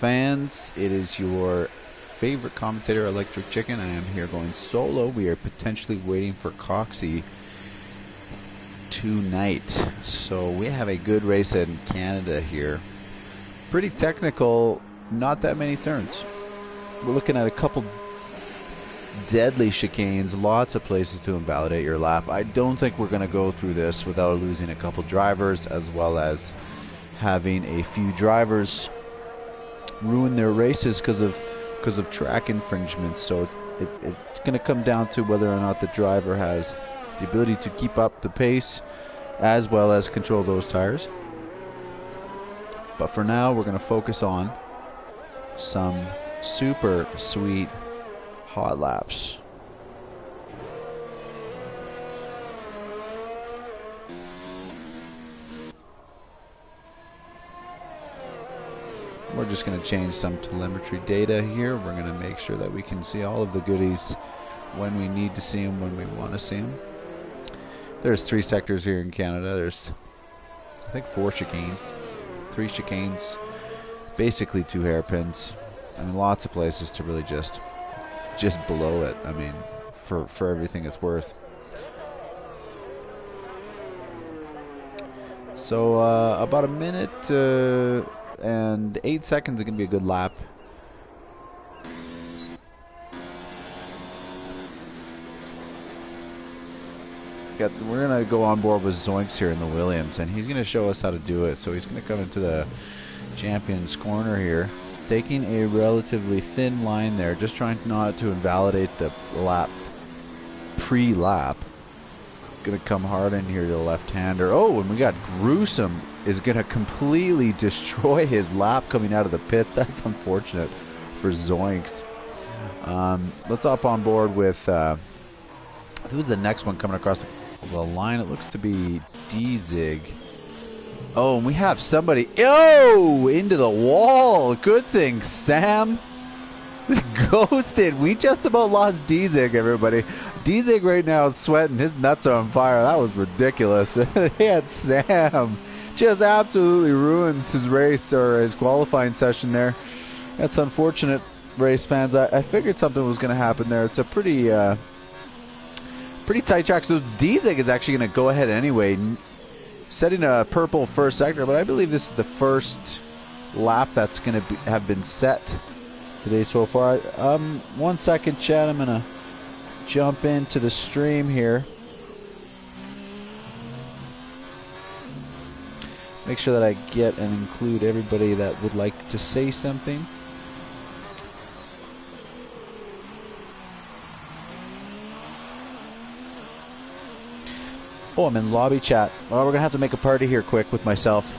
fans, it is your favorite commentator, Electric Chicken. I am here going solo. We are potentially waiting for Coxie tonight. So we have a good race in Canada here. Pretty technical, not that many turns. We're looking at a couple deadly chicanes, lots of places to invalidate your lap. I don't think we're going to go through this without losing a couple drivers, as well as having a few drivers ruin their races because of track infringements. So it's going to come down to whether or not the driver has the ability to keep up the pace as well as control those tires. But for now, we're going to focus on some super sweet hot laps. We're just going to change some telemetry data here. We're going to make sure that we can see all of the goodies when we need to see them, when we want to see them. There's 3 sectors here in Canada. There's, I think, 4 chicanes. 3 chicanes, basically 2 hairpins. I mean, lots of places to really just blow it. I mean, for everything it's worth. So about a minute and 8 seconds is going to be a good lap. We're going to go on board with Zoinks here in the Williams, and he's going to show us how to do it. So he's going to come into the champion's corner here, taking a relatively thin line there, just trying not to invalidate the lap, pre-lap. Going to come hard in here to the left-hander. Oh, and we got Gruesome is going to completely destroy his lap coming out of the pit. That's unfortunate for Zoinks. Let's hop on board with who's the next one coming across the line? It looks to be D-Zig. Oh, and we have somebody. Oh, into the wall. Good thing Sam ghosted. We just about lost D-Zig, everybody. D-Zig right now is sweating. His nuts are on fire. That was ridiculous. He had Sam just absolutely ruins his race, or his qualifying session there. That's unfortunate, race fans. I figured something was going to happen there. It's a pretty tight track. So D-Zig is actually going to go ahead anyway, setting a purple first sector, but I believe this is the first lap that's going to have been set today so far. 1 second, Chad. I'm going to jump into the stream here. Make sure that I get and include everybody that would like to say something. Oh, I'm in lobby chat. Well, we're going to have to make a party here quick with myself.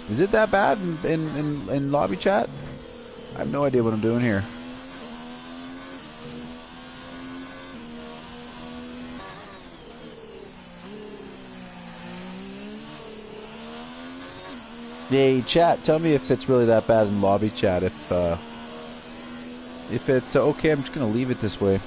Is it that bad in lobby chat? I have no idea what I'm doing here. Hey, chat, tell me if it's really that bad in lobby chat. If it's okay, I'm just going to leave it this way.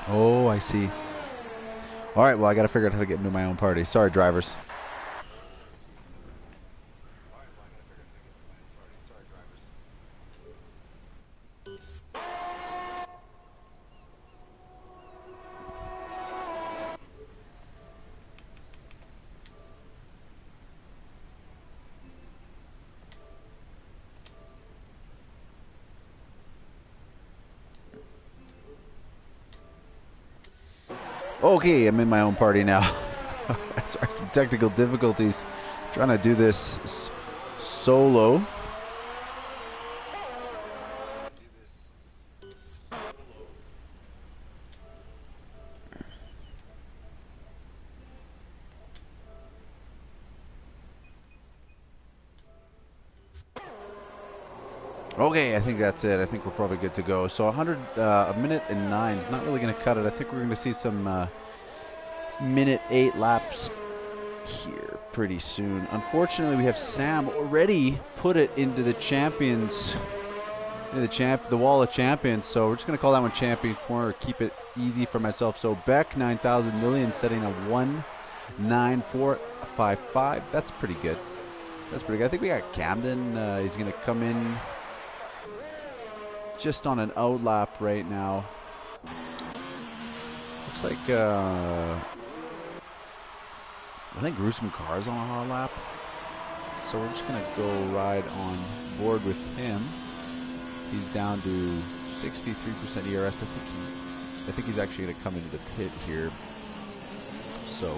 Oh, I see. Alright, well, I gotta figure out how to get into my own party. Sorry, drivers. Okay, I'm in my own party now. Sorry, some technical difficulties. Trying to do this solo. Okay, I think that's it. I think we're probably good to go. So a minute and 9 is not really going to cut it. I think we're going to see some minute 8 laps here pretty soon. Unfortunately, we have Sam already put it into the champions, the wall of champions. So we're just going to call that one champion corner. Keep it easy for myself. So Beck 9,000 million setting a 1.9455. That's pretty good. That's pretty good. I think we got Camden. He's going to come in just on an out lap right now. Looks like I think Gruesome Car's on a hard lap. So we're just gonna go ride on board with him. He's down to 63% ERS. I think he's actually gonna come into the pit here. So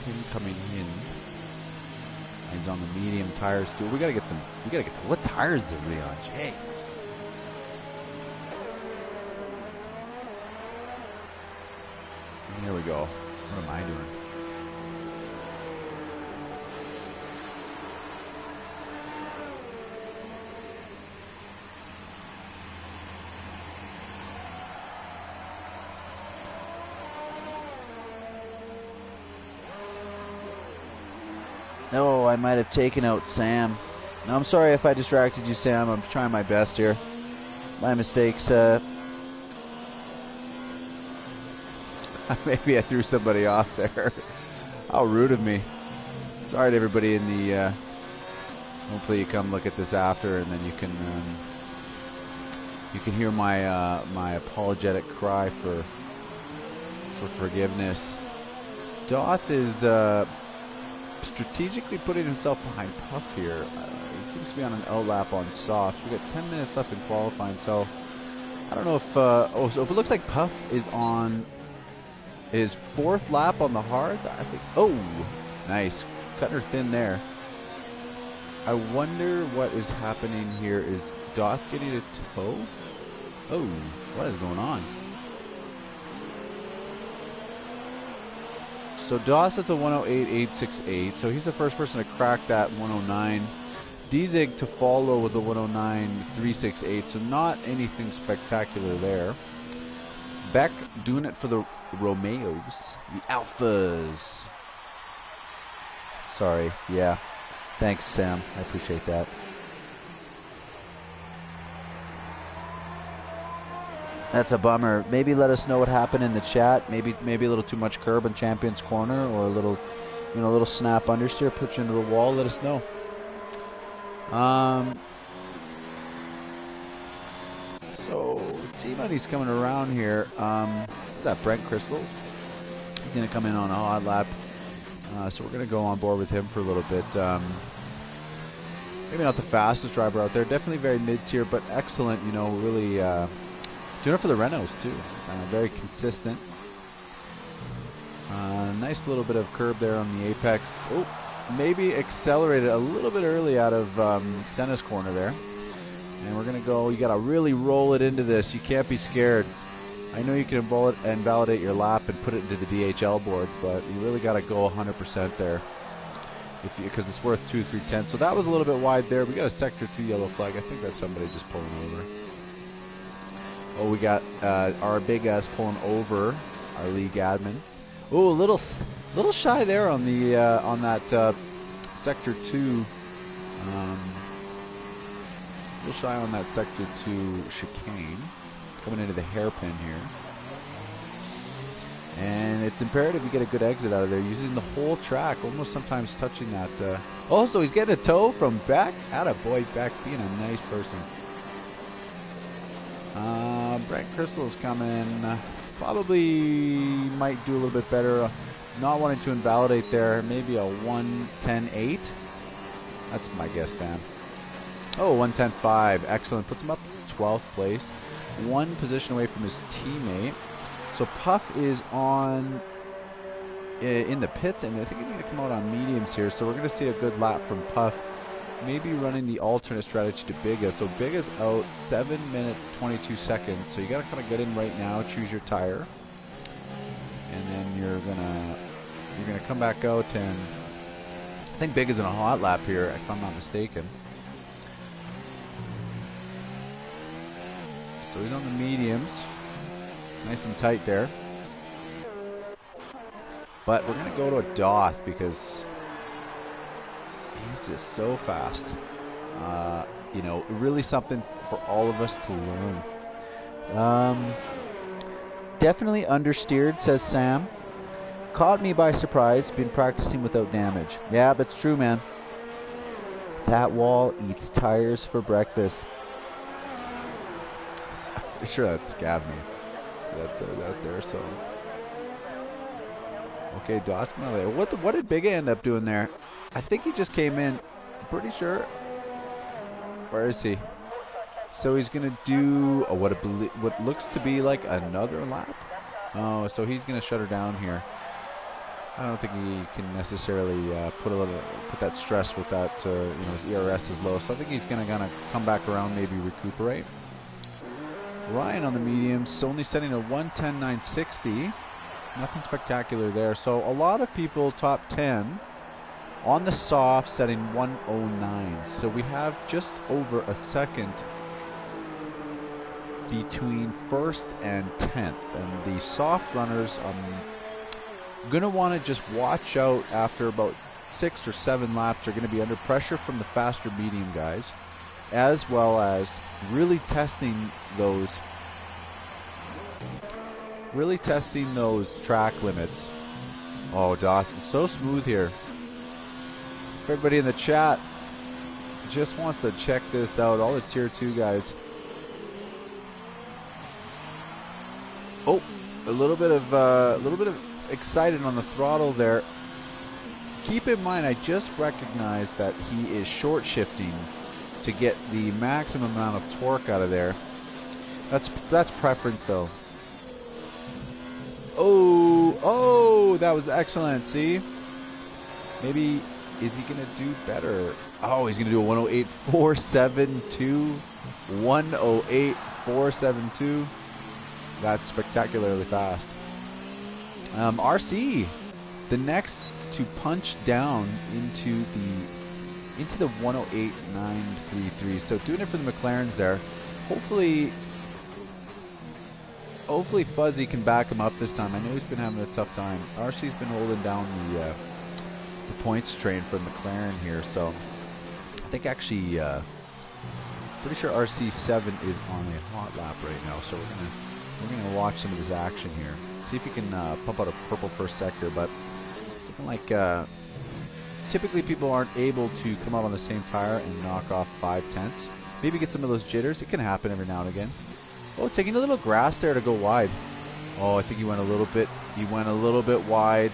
him coming in. He's on the medium tires too. We gotta get them. What tires are we on? Jay. There we go. What am I doing? No, I might have taken out Sam. No, I'm sorry if I distracted you, Sam. I'm trying my best here. My mistakes. Maybe I threw somebody off there. How rude of me. Sorry to everybody in the... hopefully you come look at this after, and then you can hear my my apologetic cry for forgiveness. Doth is strategically putting himself behind Puff here. He seems to be on an out lap on soft. We got 10 minutes left in qualifying, so I don't know if... oh, so if it looks like Puff is on his 4th lap on the hard, I think... Oh, nice. Cutting her thin there. I wonder what is happening here. Is Doth getting a toe? Oh, what is going on? So Doss is a 108.868, so he's the first person to crack that 109. Dzig to follow with a 109.368, so not anything spectacular there. Beck doing it for the Romeos, the Alphas. Sorry, yeah. Thanks, Sam. I appreciate that. That's a bummer. Maybe let us know what happened in the chat. Maybe a little too much curb in Champions Corner, or a little, a little snap understeer, put you into the wall. Let us know. So T-Money's coming around here. What's that? Brent Crystals. He's gonna come in on a hot lap. So we're gonna go on board with him for a little bit. Maybe not the fastest driver out there. Definitely very mid-tier, but excellent. Really. Doing it for the Renaults too. Very consistent. Nice little bit of curb there on the apex. Oh, maybe accelerated a little bit early out of Senna's corner there. And we're going to go. You got to really roll it into this. You can't be scared. I know you can invalidate your lap and put it into the DHL boards, but you really got to go 100% there. Because it's worth 2-3 So that was a little bit wide there. We got a sector 2 yellow flag. I think that's somebody just pulling over. Oh, we got our big ass pulling over our league admin. Oh, a little shy there on the on that sector 2. A little shy on that sector 2 chicane. Coming into the hairpin here. And it's imperative you get a good exit out of there, using the whole track, almost sometimes touching that. Also, he's getting a tow from Beck. Attaboy, Beck, being a nice person. Brent Crystal's coming. Probably might do a little bit better. Not wanting to invalidate there. Maybe a 110.8. That's my guess, Dan. Oh, 110.5. Excellent. Puts him up to 12th place. One position away from his teammate. So Puff is on in the pits, and I think he's going to come out on mediums here. So we're going to see a good lap from Puff. Maybe running the alternate strategy to Biga. So Biga's out 7 minutes 22 seconds. So you got to kind of get in right now, choose your tire, and then you're gonna come back out, and I think Biga's in a hot lap here, if I'm not mistaken. So he's on the mediums, nice and tight there. But we're gonna go to a Doth because he's just so fast. You know, really something for all of us to learn. Definitely understeered, says Sam. Caught me by surprise. Been practicing without damage. Yeah, but it's true, man. That wall eats tires for breakfast. I'm pretty sure that scabbed me. That there, so. Okay, Dawson. What did Big end up doing there? I think he just came in. I'm pretty sure. Where is he? So he's gonna do what looks to be like another lap. Oh, so he's gonna shut her down here. I don't think he can necessarily put that stress with that. You know, his ERS is low, so I think he's gonna come back around, maybe recuperate. Ryan on the mediums, only setting a 1:10.960. Nothing spectacular there. So a lot of people top 10 on the soft, setting 1:09. So we have just over a second between first and 10th, and the soft runners gonna want to just watch out after about 6 or 7 laps. Are going to be under pressure from the faster medium guys, as well as really testing those track limits. Oh, Dawson's so smooth here. Everybody in the chat just wants to check this out. All the tier 2 guys. Oh, a little bit of excited on the throttle there. Keep in mind, I just recognized that he is short shifting to get the maximum amount of torque out of there. That's preference though. Oh, that was excellent. See, maybe is he gonna do better? Oh, he's gonna do a 108.472. 108.472. That's spectacularly fast. RC, the next to punch down into the 108.933. So doing it for the McLarens there. Hopefully Fuzzy can back him up this time. I know he's been having a tough time. RC's been holding down the points train for McLaren here. So I think actually, pretty sure RC7 is on a hot lap right now. So we're gonna watch some of his action here. See if he can pump out a purple first sector, but something like typically people aren't able to come out on the same tire and knock off 5/10. Maybe get some of those jitters. It can happen every now and again. Oh, taking a little grass there to go wide. Oh, I think he went a little bit wide.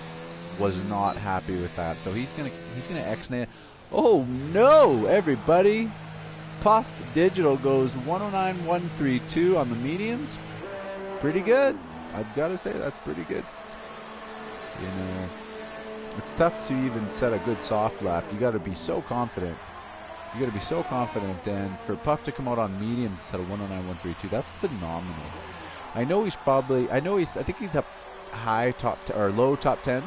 Was not happy with that. So he's gonna X-nay. Oh no, everybody! Puff Digital goes 109.132 on the mediums. Pretty good. I've got to say that's pretty good. You know, it's tough to even set a good soft lap. You got to be so confident. And for Puff to come out on mediums at a 109.132, that's phenomenal. I think he's up high low top 10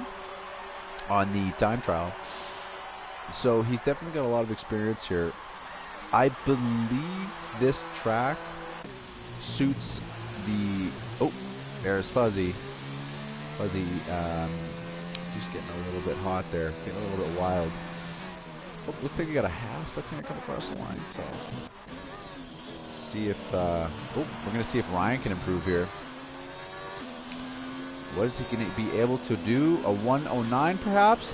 on the time trial. So he's definitely got a lot of experience here. I believe this track suits the. Oh, there's Fuzzy. Fuzzy, just getting a little bit hot there, getting a little bit wild. Oh, looks like he got a Haas that's going to come across the line. So, see if we're going to see if Ryan can improve here. What is he going to be able to do? A 109 perhaps?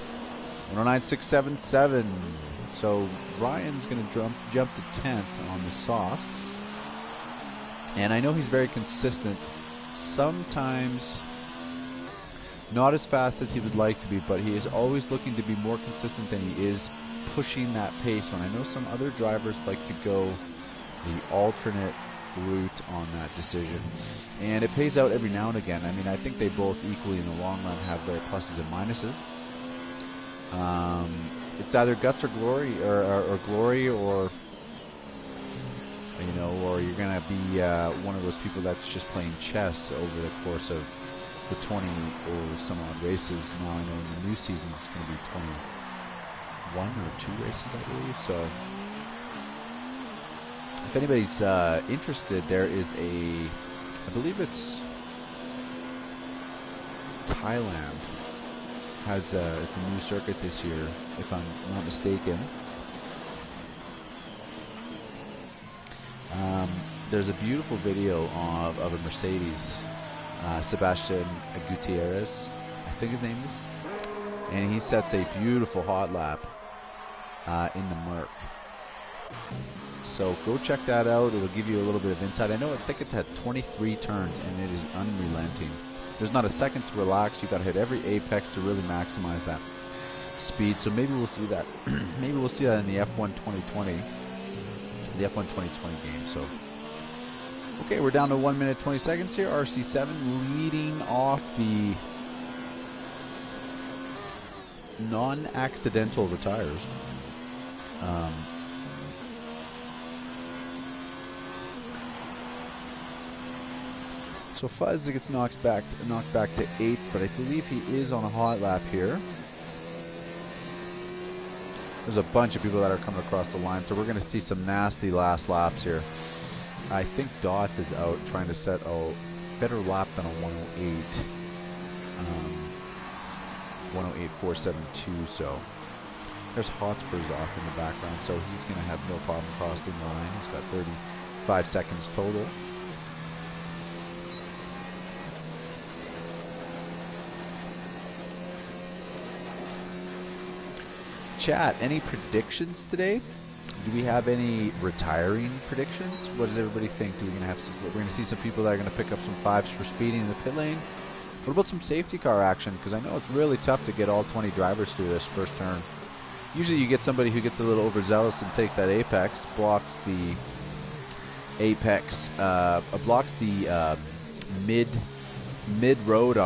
109.677. So Ryan's going to jump to 10th on the softs. And I know he's very consistent. Sometimes not as fast as he would like to be, but he is always looking to be more consistent than he is pushing that pace. And I know some other drivers like to go the alternate route on that decision. And it pays out every now and again. I mean, I think they both equally in the long run have their pluses and minuses. It's either guts or glory, or glory, or you know, or you're gonna be one of those people that's just playing chess over the course of the 20 or some odd races. Now I know in the new season it's gonna be 21 or 2 races, I believe. So if anybody's interested, there is I believe it's Thailand has the new circuit this year, if I'm not mistaken. There's a beautiful video of a Mercedes, Sebastian Gutierrez, I think his name is, and he sets a beautiful hot lap in the Merc. So go check that out. It'll give you a little bit of insight. I think it's had 23 turns, and it is unrelenting. There's not a second to relax. You've got to hit every apex to really maximize that speed. So maybe we'll see that. Maybe we'll see that in the F1 2020, the F1 2020 game. So, okay, we're down to 1 minute 20 seconds here. RC7 leading off the non-accidental retires. So Fuzz gets knocked back to 8th, but I believe he is on a hot lap here. There's a bunch of people that are coming across the line, so we're going to see some nasty last laps here. I think Doth is out trying to set a better lap than a 108. 108.472, so there's Hotspur's off in the background, so he's going to have no problem crossing the line. He's got 35 seconds total. Chat, any predictions today? Do we have any retiring predictions? What does everybody think? We're going to see some people that are going to pick up some 5s for speeding in the pit lane? What about some safety car action? Because I know it's really tough to get all 20 drivers through this first turn. Usually you get somebody who gets a little overzealous and takes that apex, blocks the apex, blocks the mid road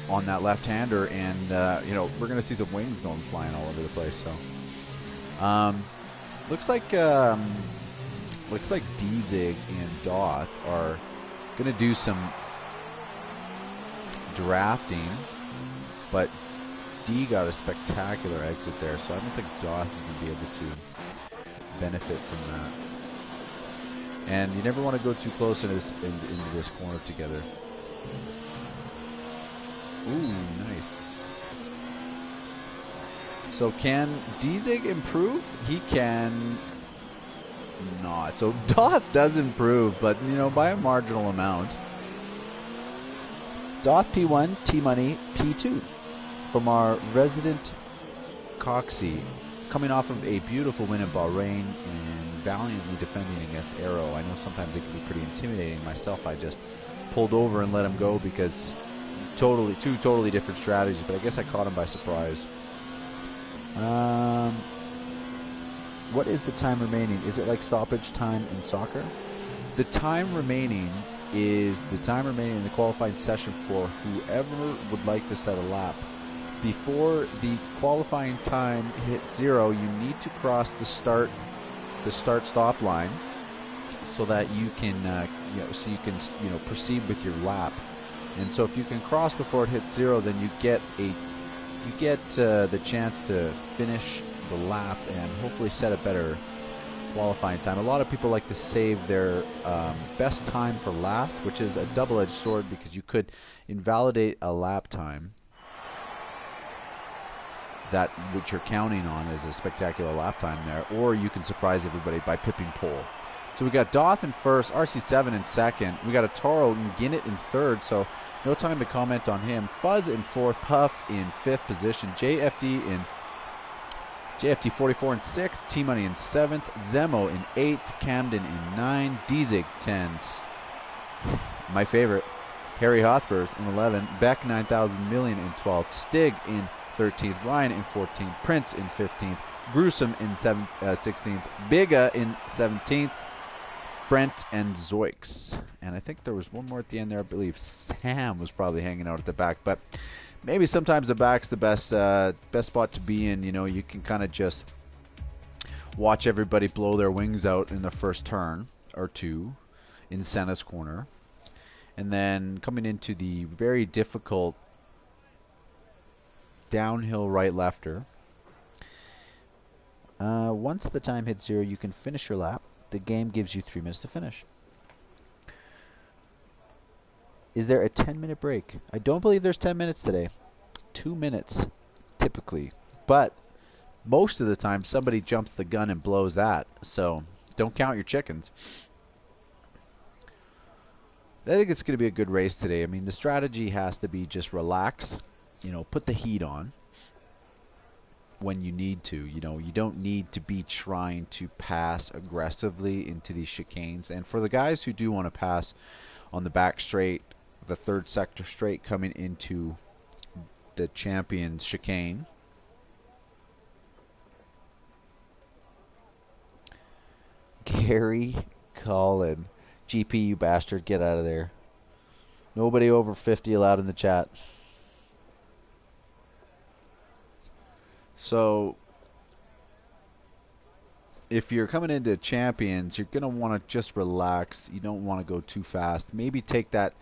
on that left-hander, and you know, we're going to see some wings going flying all over the place. So looks like D-Zig and Doth are going to do some drafting, but D got a spectacular exit there, so I don't think Doth is going to be able to benefit from that. And you never want to go too close into this corner together. Ooh, nice. So can D-Zig improve? He can not. So Doth does improve, but you know, by a marginal amount. Doth P1, T-Money P2 from our resident Coxie, coming off of a beautiful win in Bahrain and valiantly defending against Arrow. I know sometimes it can be pretty intimidating. Myself, I just pulled over and let him go because two totally different strategies, but I guess I caught him by surprise. What is the time remaining? Is it like stoppage time in soccer? The time remaining is the time remaining in the qualifying session for whoever would like to set a lap. Before the qualifying time hits 0, you need to cross the start-stop line so that you can proceed with your lap. And so if you can cross before it hits 0, then you get the chance to finish the lap and hopefully set a better qualifying time. A lot of people like to save their best time for last, which is a double-edged sword because you could invalidate a lap time that which you're counting on as a spectacular lap time there, or you can surprise everybody by pipping pole. So we got Doth in first, RC7 in second. We got a Toro and Ginnett in third, so no time to comment on him. Fuzz in fourth, Puff in fifth position, JFD 44 in sixth, T-Money in seventh, Zemo in eighth, Camden in 9, D-Zig 10, my favorite, Harry Hotspurs in 11, Beck 9,000 million in 12th, Stig in 13th, Ryan in 14th, Prince in 15th, Gruesome in 16th, Biga in 17th, Brent and Zoix. And I think there was one more at the end there. I believe Sam was probably hanging out at the back. But maybe sometimes the back's the best spot to be in. You know, you can kind of just watch everybody blow their wings out in the first turn or two in Senna's corner. And then coming into the very difficult downhill right-lefter. Once the time hits 0, you can finish your lap. The game gives you 3 minutes to finish. Is there a 10-minute break? I don't believe there's 10 minutes today. 2 minutes, typically. But most of the time, somebody jumps the gun and blows that. So don't count your chickens. I think it's going to be a good race today. I mean, the strategy has to be just relax. You know, put the heat on when you need to. You know, you don't need to be trying to pass aggressively into these chicanes. And for the guys who do want to pass on the back straight, the third sector straight coming into the Champions chicane, Gary Collin. GP, you bastard, get out of there. Nobody over 50 allowed in the chat. So, if you're coming into Champions, you're going to want to just relax. You don't want to go too fast. Maybe take that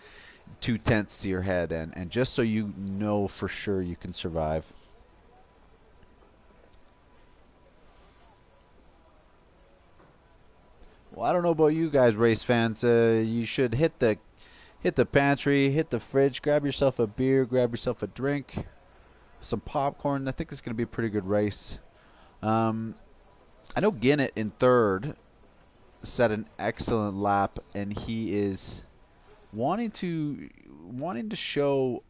2/10 to your head, and just so you know for sure you can survive. Well, I don't know about you guys, race fans. You should hit the pantry, hit the fridge, grab yourself a beer, grab yourself a drink, some popcorn. I think it's going to be a pretty good race. I know Ginnett in third set an excellent lap, and he is wanting to show.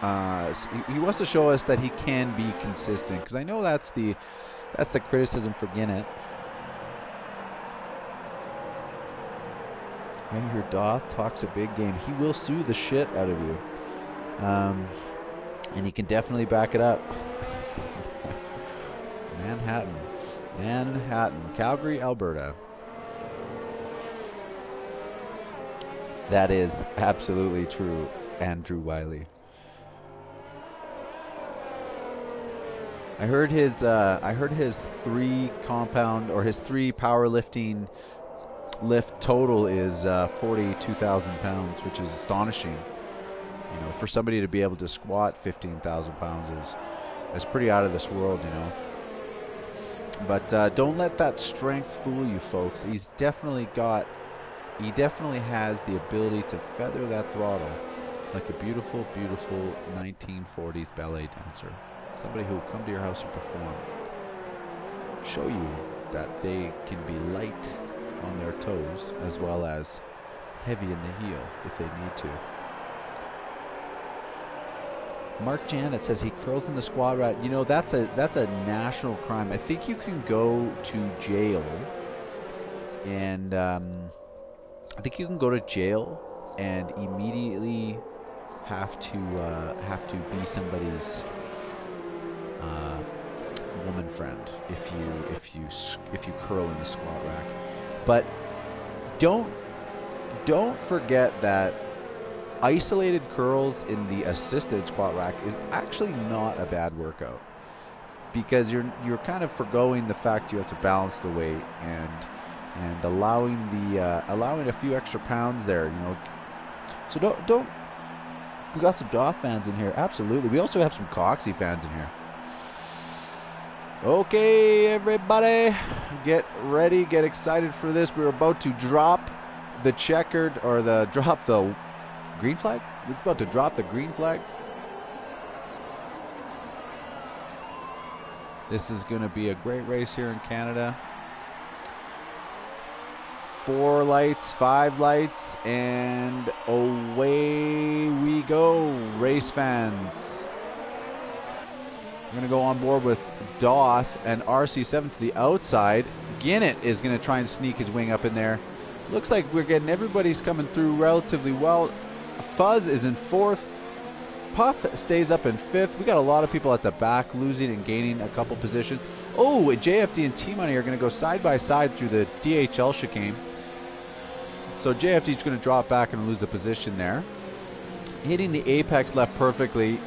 He wants to show us that he can be consistent, because I know that's the criticism for Ginnett. I hear Doth talks a big game. He will sue the shit out of you. And he can definitely back it up. Manhattan. Calgary, Alberta. That is absolutely true, Andrew Wiley. I heard his 3 compound, or his 3 powerlifting lift total is 42,000 pounds, which is astonishing. You know, for somebody to be able to squat 15,000 pounds is pretty out of this world, you know. But don't let that strength fool you, folks. He definitely has the ability to feather that throttle like a beautiful, beautiful 1940s ballet dancer. Somebody who will come to your house and perform. Show you that they can be light on their toes as well as heavy in the heel if they need to. Mark Janet says he curls in the squat rack. You know, that's a national crime. I think you can go to jail, and immediately have to be somebody's woman friend if you curl in the squat rack. But don't forget that isolated curls in the assisted squat rack is actually not a bad workout, because you're kind of forgoing the fact you have to balance the weight and allowing a few extra pounds there, you know. So don't. We got some Doth fans in here, absolutely. We also have some Coxie fans in here. Okay, everybody, get ready, get excited for this. We're about to drop the checkered, or drop the green flag? We're about to drop the green flag. This is going to be a great race here in Canada. 4 lights, 5 lights, and away we go, race fans. We're going to go on board with Doth and RC7 to the outside. Ginnett is going to try and sneak his wing up in there. Looks like we're getting everybody's coming through relatively well. Fuzz is in 4th. Puff stays up in 5th. We got a lot of people at the back losing and gaining a couple positions. Oh, JFD and T-Money are going to go side by side through the DHL chicane. So JFD is going to drop back and lose the position there. Hitting the apex left perfectly.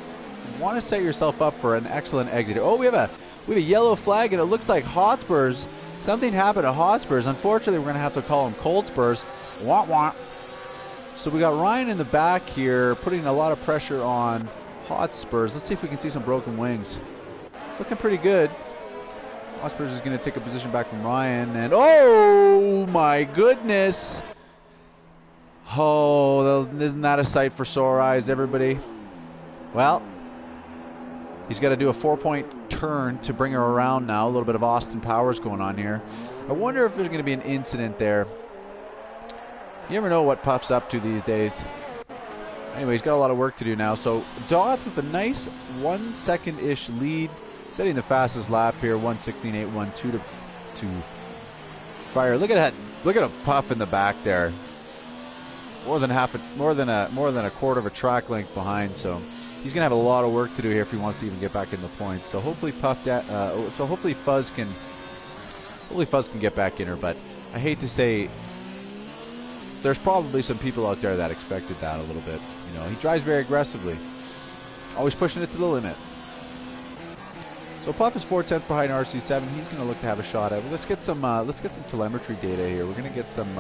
Want to set yourself up for an excellent exit. Oh, we have a yellow flag, and it looks like Hotspurs. Something happened at Hotspurs. Unfortunately, we're going to have to call them Cold Spurs. Wah, wah. So we got Ryan in the back here, putting a lot of pressure on Hotspurs. Let's see if we can see some broken wings. It's looking pretty good. Hotspurs is going to take a position back from Ryan, and oh my goodness! Oh, isn't that a sight for sore eyes, everybody? Well, he's got to do a 4-point turn to bring her around now. A little bit of Austin Powers going on here. I wonder if there's going to be an incident there. You never know what Puff's up to these days. Anyway, he's got a lot of work to do now. So Doth with a nice 1 second-ish lead, setting the fastest lap here, 1:16.812 to fire. Look at that! Look at a Puff in the back there. More than a quarter of a track length behind. So he's gonna have a lot of work to do here if he wants to even get back in the points. So hopefully hopefully Fuzz can get back in her. But I hate to say, there's probably some people out there that expected that a little bit. You know, he drives very aggressively, always pushing it to the limit. So Puff is 4/10 behind RC7. He's going to look to have a shot at it. Let's get some telemetry data here. We're going to get some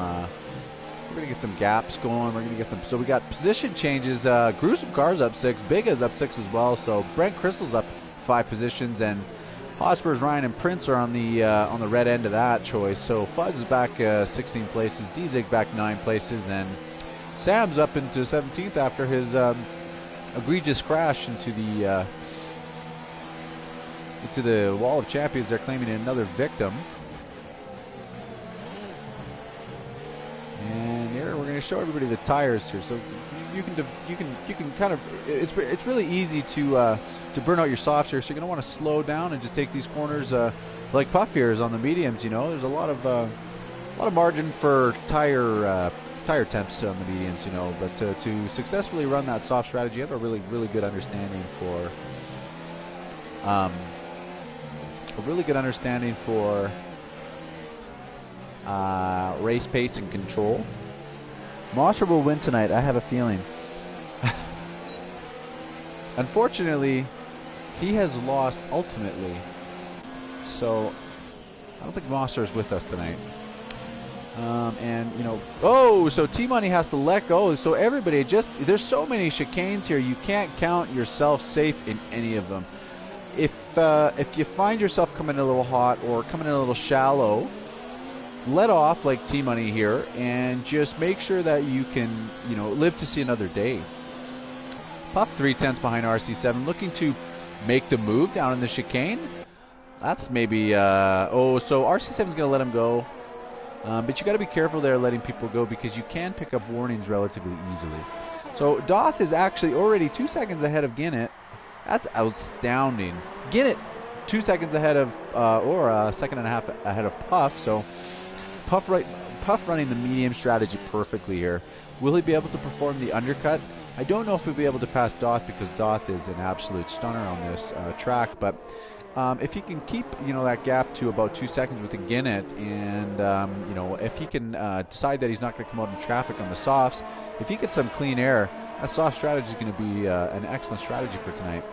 gaps going. We're going to get some. So we got position changes. Gruesome Car's up 6. Big is up 6 as well. So Brent Crystal's up 5 positions, and Hotspurs, Ryan, and Prince are on the red end of that choice. So Fuzz is back 16 places. D-Zig back 9 places, and Sam's up into 17th after his egregious crash into the wall of champions. They're claiming another victim. And here we're going to show everybody the tires here. So you can kind of, it's really easy to burn out your softs here. So you're going to want to slow down and just take these corners like Puff here is on the mediums. You know, there's a lot of margin for tire temps on the mediums. You know, but to successfully run that soft strategy, you have a really good understanding for race pace and control. Mosser will win tonight, I have a feeling. Unfortunately, he has lost ultimately, so I don't think Mosser is with us tonight. And you know, oh, so T-Money has to let go. So everybody, there's so many chicanes here, you can't count yourself safe in any of them. If you find yourself coming in a little hot or coming in a little shallow, let off like T-Money here and just make sure that you can, you know, live to see another day. Puff 3/10 behind RC7, looking to make the move down in the chicane. That's maybe, so RC7's going to let him go. But you got to be careful there letting people go, because you can pick up warnings relatively easily. So Doth is actually already 2 seconds ahead of Ginnett. That's outstanding. Ginnett 2 seconds ahead of, or a second and a half ahead of Puff. So Puff running the medium strategy perfectly here. Will he be able to perform the undercut? I don't know if he'll be able to pass Doth, because Doth is an absolute stunner on this track. But if he can keep, you know, that gap to about 2 seconds with the Ginnett, and you know, if he can decide that he's not going to come out in traffic on the softs, if he gets some clean air, that soft strategy is going to be an excellent strategy for tonight.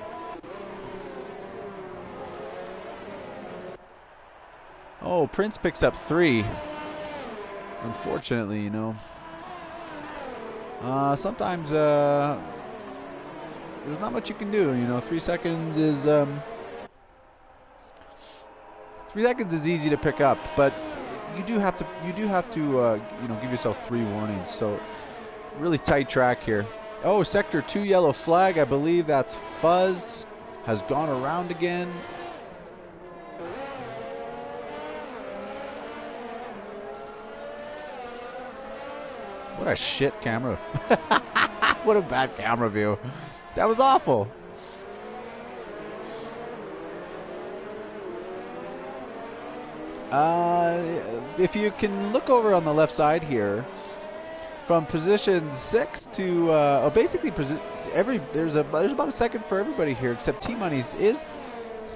Oh, Prince picks up 3. Unfortunately, you know. Sometimes there's not much you can do. You know, 3 seconds is 3 seconds is easy to pick up, but you do have to you know, give yourself 3 warnings. So really tight track here. Oh, sector 2 yellow flag. I believe that's Fuzz has gone around again. What a shit camera. What a bad camera view. That was awful. If you can look over on the left side here, from position 6 to basically there's about a second for everybody here, except T-Money's is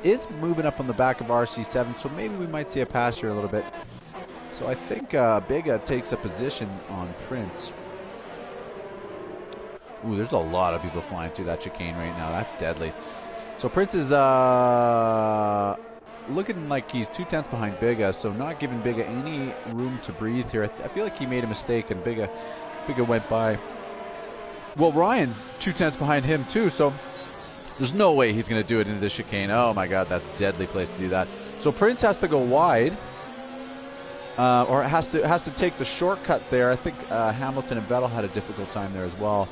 is moving up on the back of RC7, so maybe we might see a pass here a little bit. So I think Bega takes a position on Prince. Ooh, there's a lot of people flying through that chicane right now. That's deadly. So Prince is looking like he's 2/10 behind Bega, so not giving Bega any room to breathe here. I feel like he made a mistake and Bega went by. Well, Ryan's 2/10 behind him too, so there's no way he's going to do it into the chicane. Oh my God, that's a deadly place to do that. So Prince has to go wide, or has to take the shortcut there. I think Hamilton and Vettel had a difficult time there as well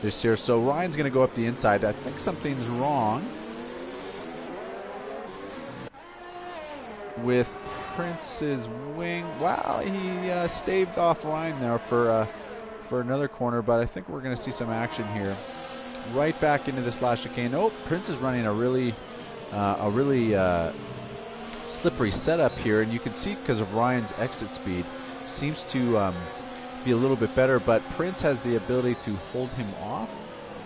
this year. So Ryan's going to go up the inside. I think something's wrong with Prince's wing. Wow, he staved off Ryan there for another corner, but I think we're going to see some action here. Right back into this last chicane. Oh, Prince is running a really slippery setup here, and you can see because of Ryan's exit speed, seems to be a little bit better, but Prince has the ability to hold him off.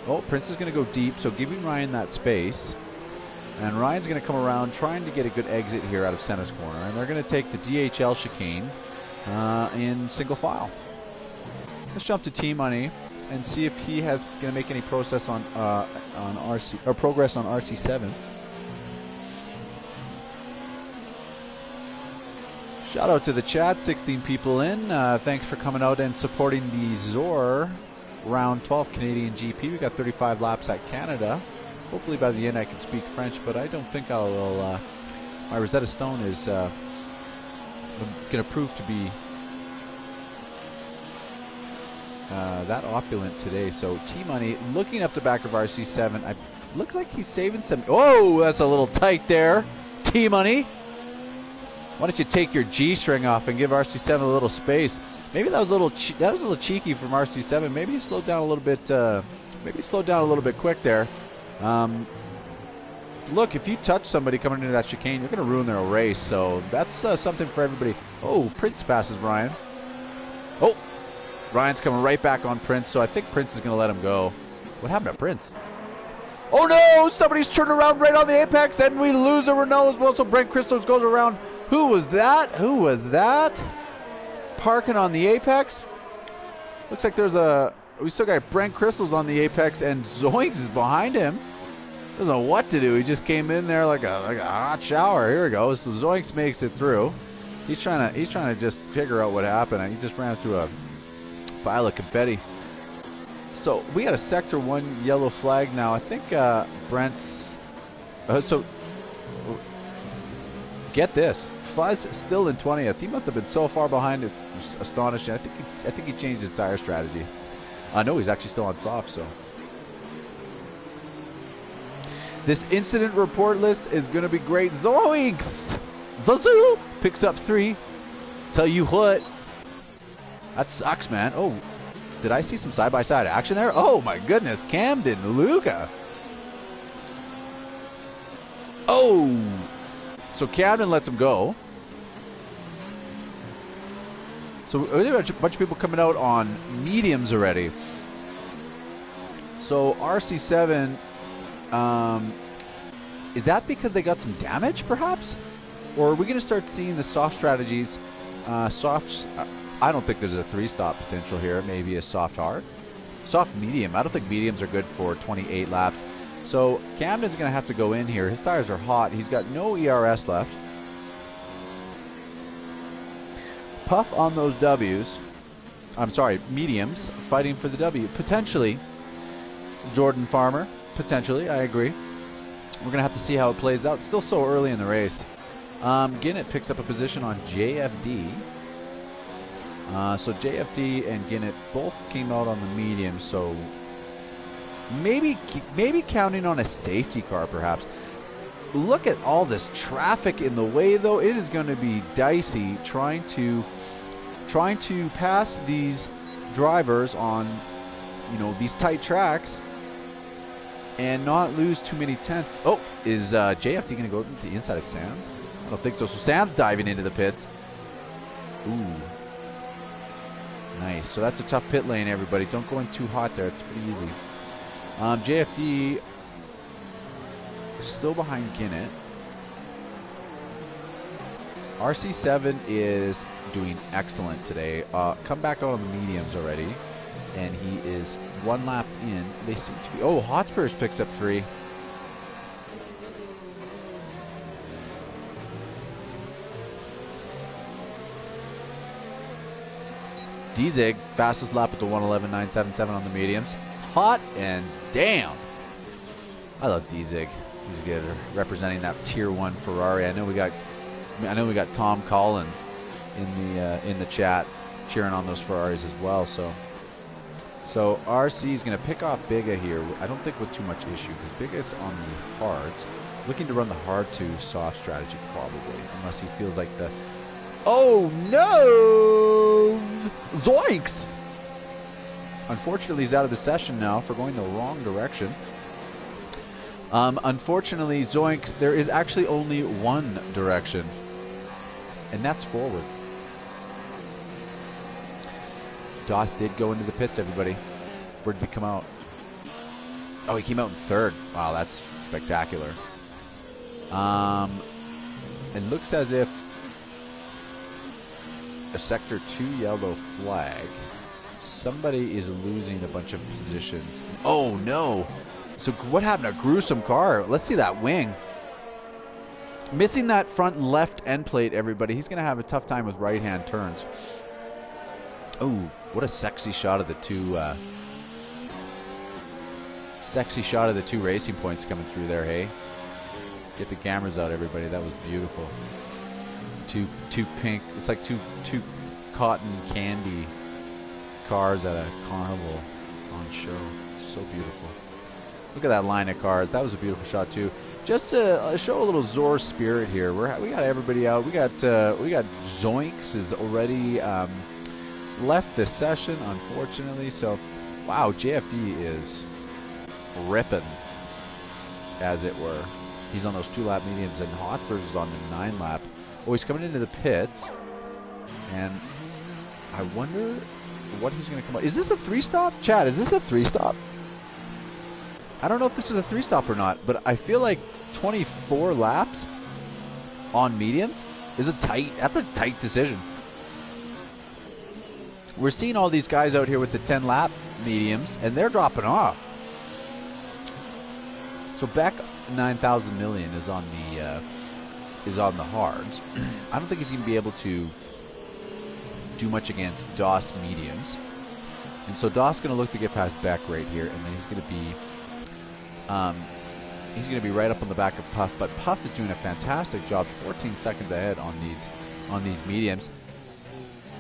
Oh, Prince is going to go deep, so giving Ryan that space. And Ryan's going to come around trying to get a good exit here out of Senna's corner, and they're going to take the DHL chicane in single file. Let's jump to T-Money and see if he has going to make any progress on RC7. Shout out to the chat, 16 people in. Thanks for coming out and supporting the Zor round 12 Canadian GP. We got 35 laps at Canada. Hopefully by the end I can speak French, but I don't think I will. My Rosetta Stone is going to prove to be that opulent today. So T-Money looking up the back of RC7. I looks like he's saving some. Oh, that's a little tight there. T-Money, why don't you take your G-string off and give RC7 a little space? Maybe that was a little cheeky from RC7. Maybe he slowed down a little bit. Maybe he slowed down a little bit quick there. Look, if you touch somebody coming into that chicane, you're going to ruin their race. So that's something for everybody. Oh, Prince passes Ryan. Oh, Ryan's coming right back on Prince. So I think Prince is going to let him go. What happened to Prince? Oh no! Somebody's turned around right on the apex, and we lose a Renault as well. So Brent Christos goes around. Who was that? Who was that? Parking on the apex. Looks like there's a. We still got Brent Crystals on the apex, and Zoinks is behind him. Doesn't know what to do. He just came in there like a hot shower. Here we go. So Zoinks makes it through. He's trying to just figure out what happened. He just ran through a pile of confetti. So we got a Sector 1 yellow flag now. I think Brent's. So get this. Fuzz still in 20th. He must have been so far behind. It's astonishing. I think he changed his tire strategy. No, he's actually still on soft. So this incident report list is going to be great. Zoinks! Zazu picks up 3. Tell you what, that sucks, man. Oh, did I see some side-by-side action there? Oh my goodness, Camden, Luca. Oh, so Camden lets him go. So there's a bunch of people coming out on mediums already. So RC7, is that because they got some damage, perhaps? Or are we going to start seeing the soft strategies? I don't think there's a 3-stop potential here. Maybe a soft hard. Soft medium. I don't think mediums are good for 28 laps. So Camden's going to have to go in here. His tires are hot. He's got no ERS left. Puff on those W's. I'm sorry, mediums, fighting for the W. Potentially, Jordan Farmer. Potentially, I agree. We're going to have to see how it plays out. Still so early in the race. Ginnett picks up a position on JFD. So JFD and Ginnett both came out on the medium. So maybe counting on a safety car, perhaps. Look at all this traffic in the way, though. It is going to be dicey trying to pass these drivers on, these tight tracks and not lose too many tenths. Oh, is JFD going to go to the inside of Sam? I don't think so. So Sam's diving into the pits. Ooh. Nice. So that's a tough pit lane, everybody. Don't go in too hot there. It's pretty easy. JFD is still behind Ginnett. RC7 is doing excellent today. Come back out on the mediums already, and he is 1 lap in. They seem to be... Oh, Hotspurs picks up 3. D-Zig, fastest lap at the 1:11.977 on the mediums. Hot and damn. I love D-Zig. He's good, representing that Tier 1 Ferrari. I know we got Tom Collins in the chat cheering on those Ferraris as well. So RC is going to pick off Biga here. I don't think with too much issue because Biga's on the hards, looking to run the hard to soft strategy probably, unless he feels like the... Oh no! Zoinks! Unfortunately, he's out of the session now for going the wrong direction. Unfortunately, Zoinks, there is actually only one direction, and that's forward. Doth did go into the pits, everybody. Where did he come out? Oh, he came out in 3rd. Wow, that's spectacular. It looks as if a Sector 2 yellow flag. Somebody is losing a bunch of positions. Oh, no. So what happened? A gruesome car. Let's see that wing. Missing that front left end plate, everybody. He's going to have a tough time with right-hand turns. Oh, what a sexy shot of the two... sexy shot of the 2 racing points coming through there, hey? Get the cameras out, everybody. That was beautiful. Two pink... It's like two cotton candy cars at a carnival on show. So beautiful. Look at that line of cars. That was a beautiful shot too. Just to show a little Zor spirit here. We got everybody out. We got Zoinks is already left the session, unfortunately. So, wow, JFD is ripping, as it were. He's on those 2-lap mediums, and Hotspurs is on the 9-lap. Oh, he's coming into the pits, and I wonder what he's going to come out. Is this a 3-stop? Chad, is this a 3-stop? I don't know if this is a 3-stop or not, but I feel like 24 laps on mediums is that's a tight decision. We're seeing all these guys out here with the 10-lap mediums, and they're dropping off. So Beck 9,000 million is on the hards. I don't think he's going to be able to do much against DOS mediums, and so DOS going to look to get past Beck right here, and then he's going to be right up on the back of Puff. But Puff is doing a fantastic job, 14 seconds ahead on these mediums,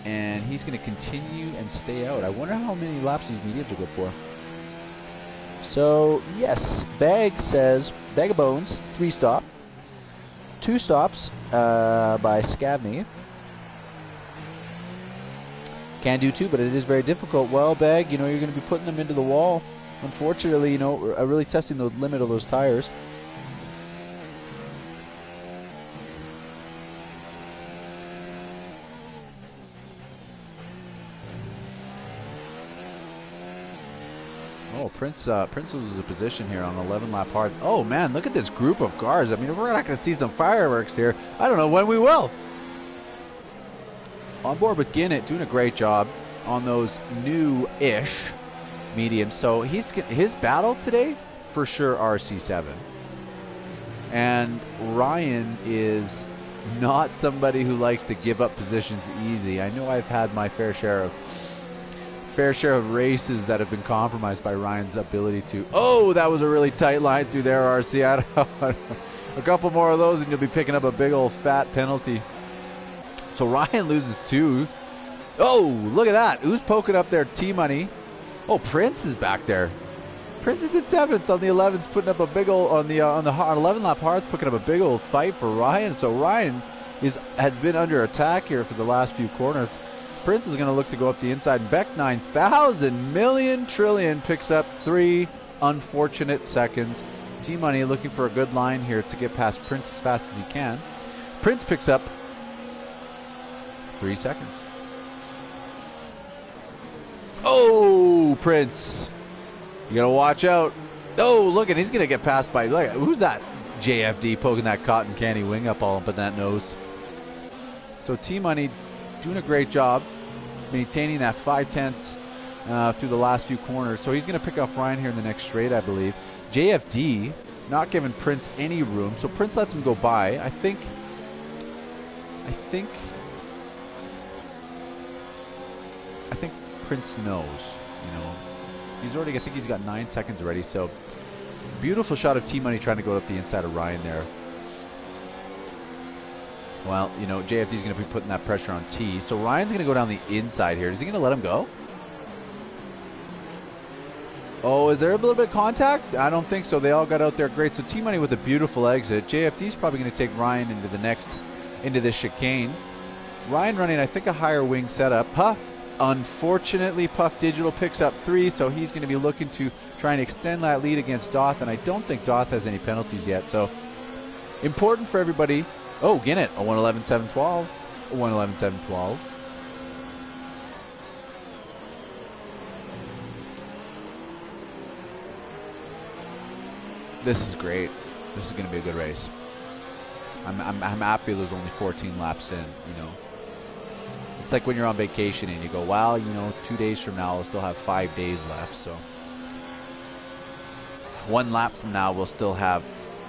and he's going to continue and stay out. I wonder how many laps these mediums will go for. So yes, Bag says Bag of Bones 3-stop, 2 stops by Scavney. Can do 2, but it is very difficult. Well, Bag, you're going to be putting them into the wall. Unfortunately, really testing the limit of those tires. Oh, Prince loses a position here on 11-lap hard. Oh man, look at this group of cars. I mean, we're not going to see some fireworks here. I don't know when we will. On board with Ginnett, doing a great job on those new-ish mediums. So his battle today, for sure, RC7. And Ryan is not somebody who likes to give up positions easy. I know I've had my fair share of races that have been compromised by Ryan's ability to... Oh, that was a really tight line through there, RC. I don't know. A couple more of those and you'll be picking up a big old fat penalty. So Ryan loses 2. Oh, look at that. Who's poking up there? T-Money. Oh, Prince is back there. Prince is in 7th on the 11th, putting up a big old on 11-lap hards, picking up a big old fight for Ryan. So Ryan has been under attack here for the last few corners. Prince is going to look to go up the inside. And Beck 9,000 million trillion picks up 3 unfortunate seconds. T-Money looking for a good line here to get past Prince as fast as he can. Prince picks up 3 seconds. Oh, Prince. You got to watch out. Oh, look, and he's going to get passed by... Look, who's that? JFD poking that cotton candy wing up all up in that nose. So T-Money doing a great job maintaining that 5/10 through the last few corners. So he's going to pick off Ryan here in the next straight, I believe. JFD not giving Prince any room. So Prince lets him go by. I think Prince knows, you know. He's already, I think he's got 9 seconds already. So beautiful shot of T-Money trying to go up the inside of Ryan there. Well, you know, JFD's going to be putting that pressure on T. So Ryan's going to go down the inside here. Is he going to let him go? Oh, is there a little bit of contact? I don't think so. They all got out there great. So T-Money with a beautiful exit. JFD's probably going to take Ryan into this chicane. Ryan running, I think, a higher wing setup. Puff, unfortunately, Puff Digital picks up 3, so he's going to be looking to try and extend that lead against Doth, and I don't think Doth has any penalties yet. So important for everybody. Oh, Ginnett, a 111.712. A 111.712. This is great. This is going to be a good race. I'm happy there's only 14 laps in, you know. It's like when you're on vacation and you go, well, you know, 2 days from now, we'll still have 5 days left. So 1 lap from now, we'll still have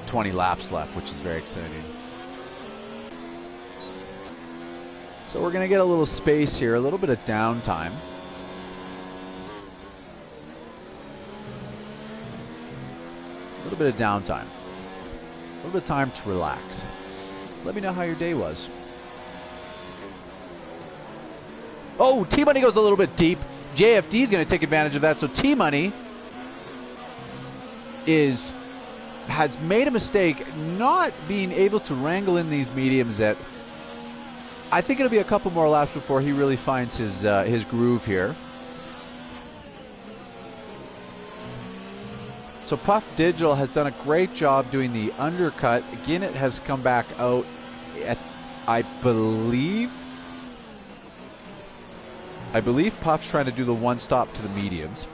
20 laps left, which is very exciting. So we're going to get a little space here, a little bit of downtime. A little bit of downtime. A little bit of time to relax. Let me know how your day was. Oh, T-Money goes a little bit deep. JFD is going to take advantage of that. So T-Money has made a mistake not being able to wrangle in these mediums that I think it'll be a couple more laps before he really finds his groove here. So Puff Digital has done a great job doing the undercut. Ginnett has come back out at, I believe Puff's trying to do the one stop to the mediums.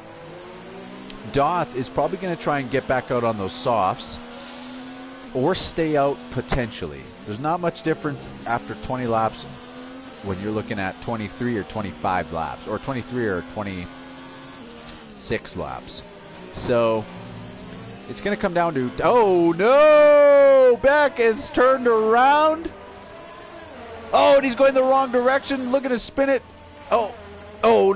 Doth is probably going to try and get back out on those softs or stay out potentially. There's not much difference after 20 laps when you're looking at 23 or 25 laps, or 23 or 26 laps. So it's going to come down to, oh no, Beck is turned around. Oh, and he's going the wrong direction. Look at him spin it. Oh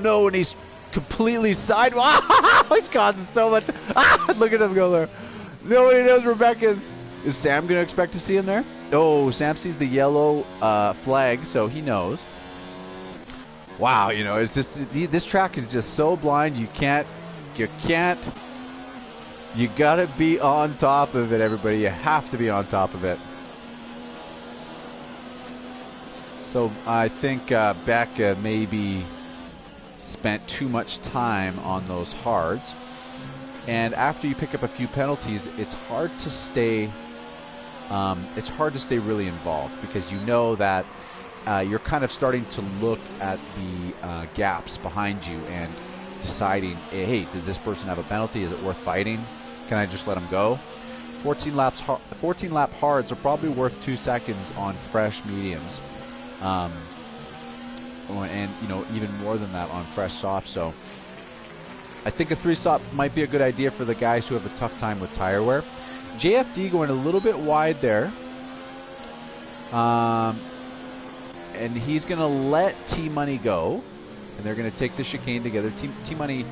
no, and he's completely sideways. He's causing so much. Look at him go there. Nobody knows Rebecca's. Is Sam going to expect to see him there? Oh, Sam sees the yellow flag, so he knows. Wow, you know, it's just, this track is just so blind. You gotta be on top of it, everybody. You have to be on top of it. So I think Beck maybe spent too much time on those hards. And after you pick up a few penalties, it's hard to stay really involved, because you know that you're kind of starting to look at the gaps behind you and deciding, hey, does this person have a penalty? Is it worth fighting? Can I just let him go? 14 lap hards are probably worth 2 seconds on fresh mediums, and you know, even more than that on fresh softs. So I think a 3-stop might be a good idea for the guys who have a tough time with tire wear. JFD going a little bit wide there, and he's going to let T-Money go, and they're going to take the chicane together. T-Money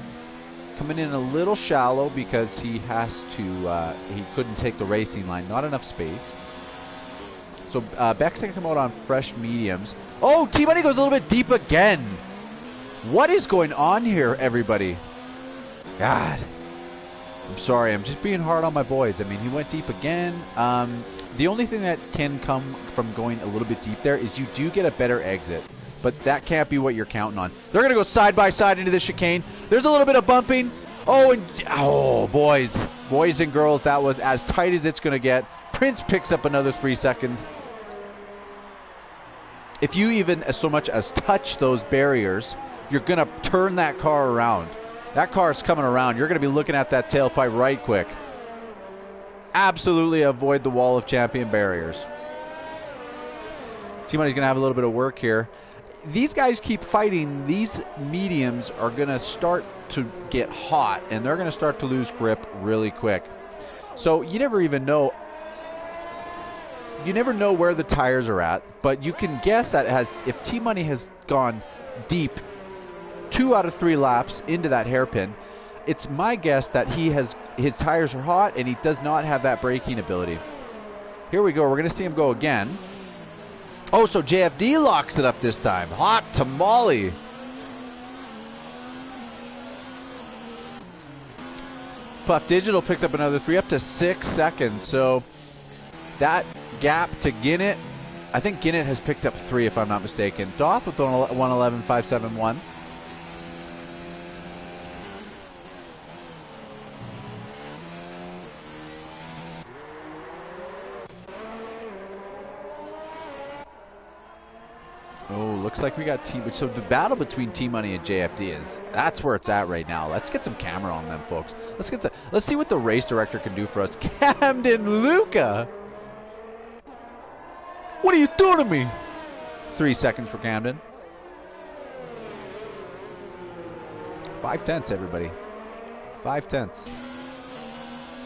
coming in a little shallow because he has to, he couldn't take the racing line, not enough space. So Beck's going to come out on fresh mediums. Oh, T-Money goes a little bit deep again. What is going on here, everybody? God, I'm sorry, I'm just being hard on my boys. I mean, he went deep again. The only thing that can come from going a little bit deep there is you do get a better exit, but that can't be what you're counting on. They're going to go side by side into the chicane. There's a little bit of bumping. Oh, and boys and girls, that was as tight as it's going to get. Prince picks up another 3 seconds. If you even so much as touch those barriers, you're going to turn that car around. That car's coming around. You're going to be looking at that tailpipe right quick. Absolutely avoid the wall of champion barriers. T-Money's going to have a little bit of work here. These guys keep fighting. These mediums are going to start to get hot, and they're going to start to lose grip really quick. So you never even know. You never know where the tires are at, but you can guess that if T-Money has gone deep 2 out of 3 laps into that hairpin, it's my guess that his tires are hot and he does not have that braking ability. Here we go. We're going to see him go again. Oh, so JFD locks it up this time. Hot tamale. Puff Digital picks up another 3, up to 6 seconds. So that gap to Ginnett, I think Ginnett has picked up 3 if I'm not mistaken. Doth with 111.571. Oh, looks like we got so the battle between T-Money and JFD that's where it's at right now. Let's get some camera on them, folks. Let's see what the race director can do for us. Camden Luca, what are you doing to me? 3 seconds for Camden. 5/10, everybody. 5/10.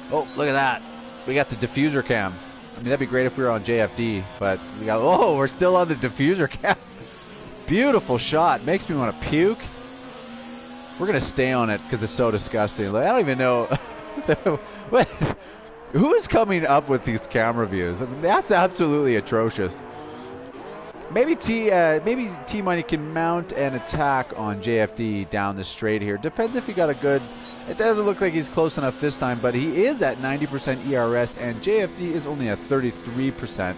Oh, look at that. We got the diffuser cam. I mean, that'd be great if we were on JFD, but we're still on the diffuser cam. Beautiful shot. Makes me want to puke. We're going to stay on it because it's so disgusting. Like, I don't even know. Who is coming up with these camera views? I mean, that's absolutely atrocious. Maybe T-Money can mount an attack on JFD down the straight here. Depends if he got a good... It doesn't look like he's close enough this time, but he is at 90% ERS, and JFD is only at 33%.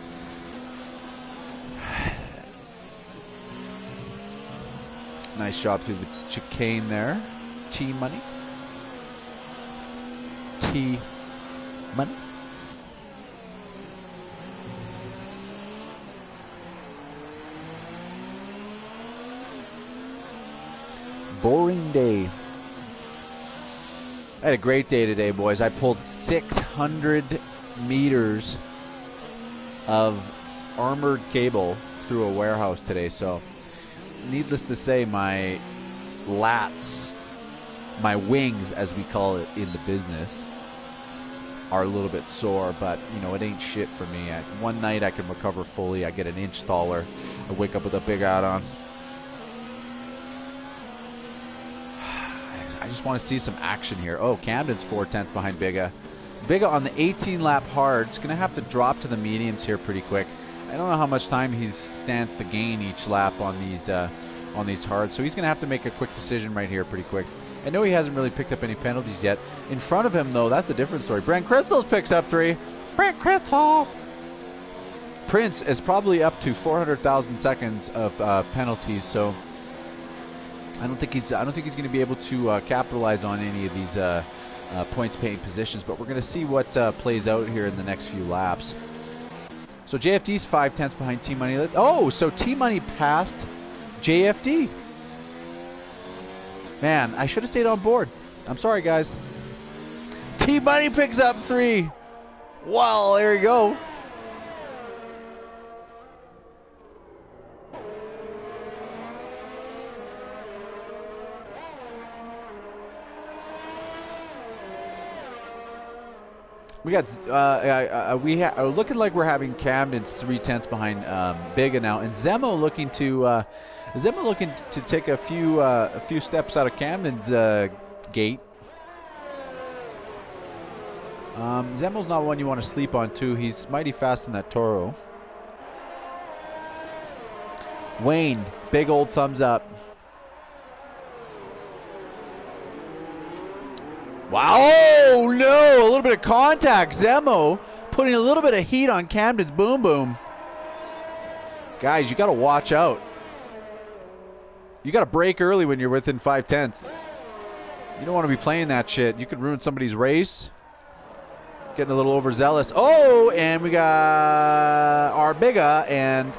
Nice job through the chicane there. T-Money. T-Money. Boring day. I had a great day today, boys. I pulled 600 meters of armored cable through a warehouse today, so needless to say, my lats, my wings, as we call it in the business, are a little bit sore, but, you know, it ain't shit for me. One night I can recover fully. I get an inch taller. I wake up with a big add-on. I just want to see some action here. Oh, Camden's 4/10 behind Bigga. Bigga on the 18-lap hard is going to have to drop to the mediums here pretty quick. I don't know how much time he stands to gain each lap on these hards, so he's going to have to make a quick decision right here pretty quick. I know he hasn't really picked up any penalties yet. In front of him, though, that's a different story. Brent Crystals picks up 3. Brent Crystals! Prince is probably up to 400,000 seconds of penalties, so I don't think he's going to be able to capitalize on any of these points paying positions, but we're going to see what plays out here in the next few laps. So JFD's 5/10 behind T-Money. Oh, so T-Money passed JFD. Man, I should have stayed on board. I'm sorry, guys. T-Money picks up 3. Well, there you go. We got looking like we're having Camden 3/10 behind Bigga now, and Zemo looking to take a few steps out of Camden's gate. Zemo's not one you want to sleep on too. He's mighty fast in that Toro. Wayne, big old thumbs up. Wow, oh no, a little bit of contact. Zemo putting a little bit of heat on Camden's boom boom. Guys, you got to watch out. You got to brake early when you're within 5/10. You don't want to be playing that shit. You could ruin somebody's race. Getting a little overzealous. Oh, and we got our Bigga and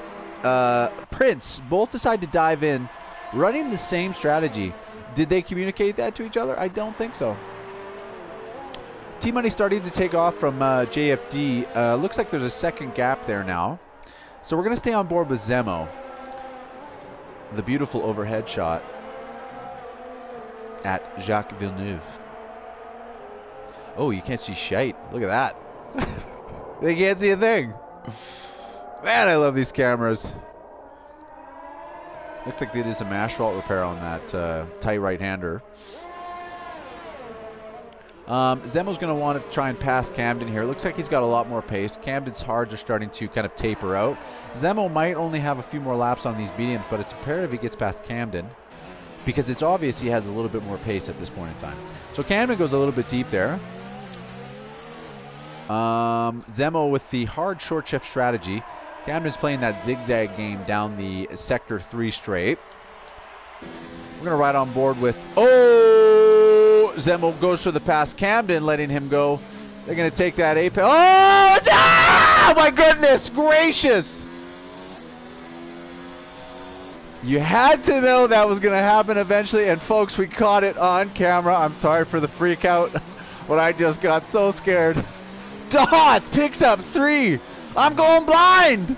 Prince both decide to dive in, running the same strategy. Did they communicate that to each other? I don't think so. T-Money starting to take off from JFD. Looks like there's a second gap there now. So we're going to stay on board with Zemo. The beautiful overhead shot at Jacques Villeneuve. Oh, you can't see shite. Look at that. They can't see a thing. Man, I love these cameras. Looks like they did some asphalt repair on that tight right-hander. Zemo's going to want to try and pass Camden here. Looks like he's got a lot more pace. Camden's hards are starting to kind of taper out. Zemo might only have a few more laps on these mediums, but it's imperative he gets past Camden because it's obvious he has a little bit more pace at this point in time. So Camden goes a little bit deep there. Zemo with the hard short shift strategy. Camden's playing that zigzag game down the sector 3 straight. We're going to ride on board with... Oh! Zemo goes for the pass. Camden letting him go. They're going to take that apex. Oh! No! My goodness gracious! You had to know that was going to happen eventually. And folks, we caught it on camera. I'm sorry for the freak out. But I just got so scared. Doth picks up 3. I'm going blind.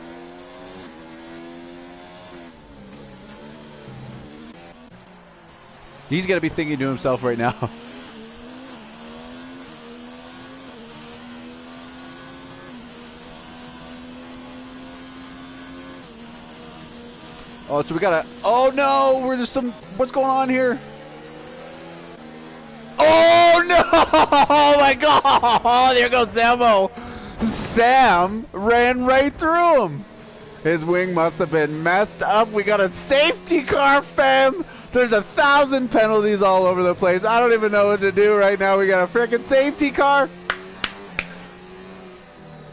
He's going to be thinking to himself right now. Oh, so we got to... Oh, no. There's some... What's going on here? Oh, no. Oh, my God. Oh, there goes Zemo. Sam ran right through him. His wing must have been messed up. We got a safety car, fam. There's 1,000 penalties all over the place. I don't even know what to do right now. We got a freaking safety car.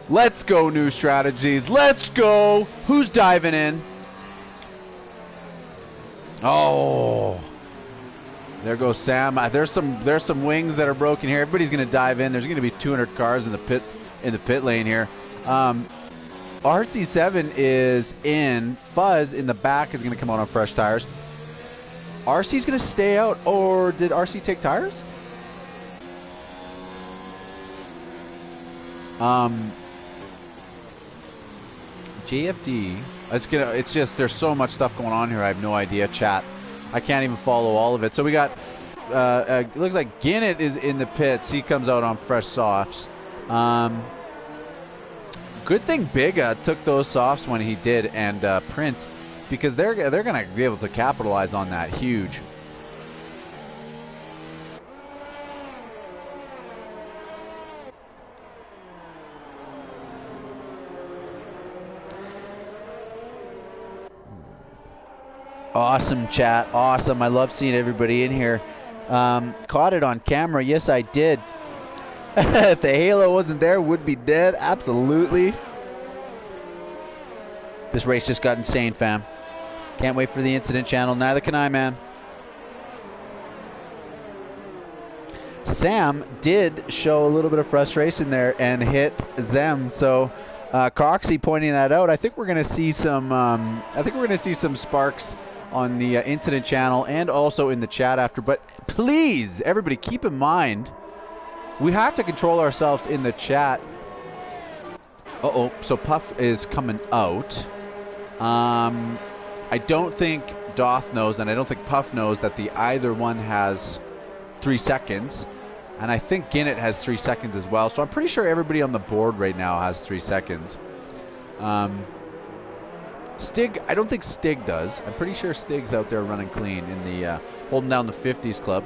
Let's go, new strategies. Let's go. Who's diving in? Oh. There goes Sam. There's some wings that are broken here. Everybody's going to dive in. There's going to be 200 cars in the pit lane here. RC7 is in. Fuzz in the back is going to come out on fresh tires. RC's going to stay out, or did RC take tires? JFD. It's just there's so much stuff going on here. I have no idea, chat. I can't even follow all of it. So we got it looks like Ginnett is in the pits. He comes out on fresh softs. Good thing Biga took those softs when he did, and Prince, because they're going to be able to capitalize on that huge. Awesome, chat. Awesome. I love seeing everybody in here. Caught it on camera. Yes, I did. If the halo wasn't there, would be dead. Absolutely. This race just got insane, fam. Can't wait for the incident channel. Neither can I, man. Sam did show a little bit of frustration there and hit Zem. So Coxie pointing that out. I think we're going to see some. I think we're going to see some sparks on the incident channel and also in the chat after. But please, everybody, keep in mind, we have to control ourselves in the chat. Uh-oh, so Puff is coming out. I don't think Doth knows, and I don't think Puff knows that the either one has 3 seconds. And I think Ginnett has 3 seconds as well. So I'm pretty sure everybody on the board right now has 3 seconds. Stig, I don't think Stig does. I'm pretty sure Stig's out there running clean in the holding down the 50s club.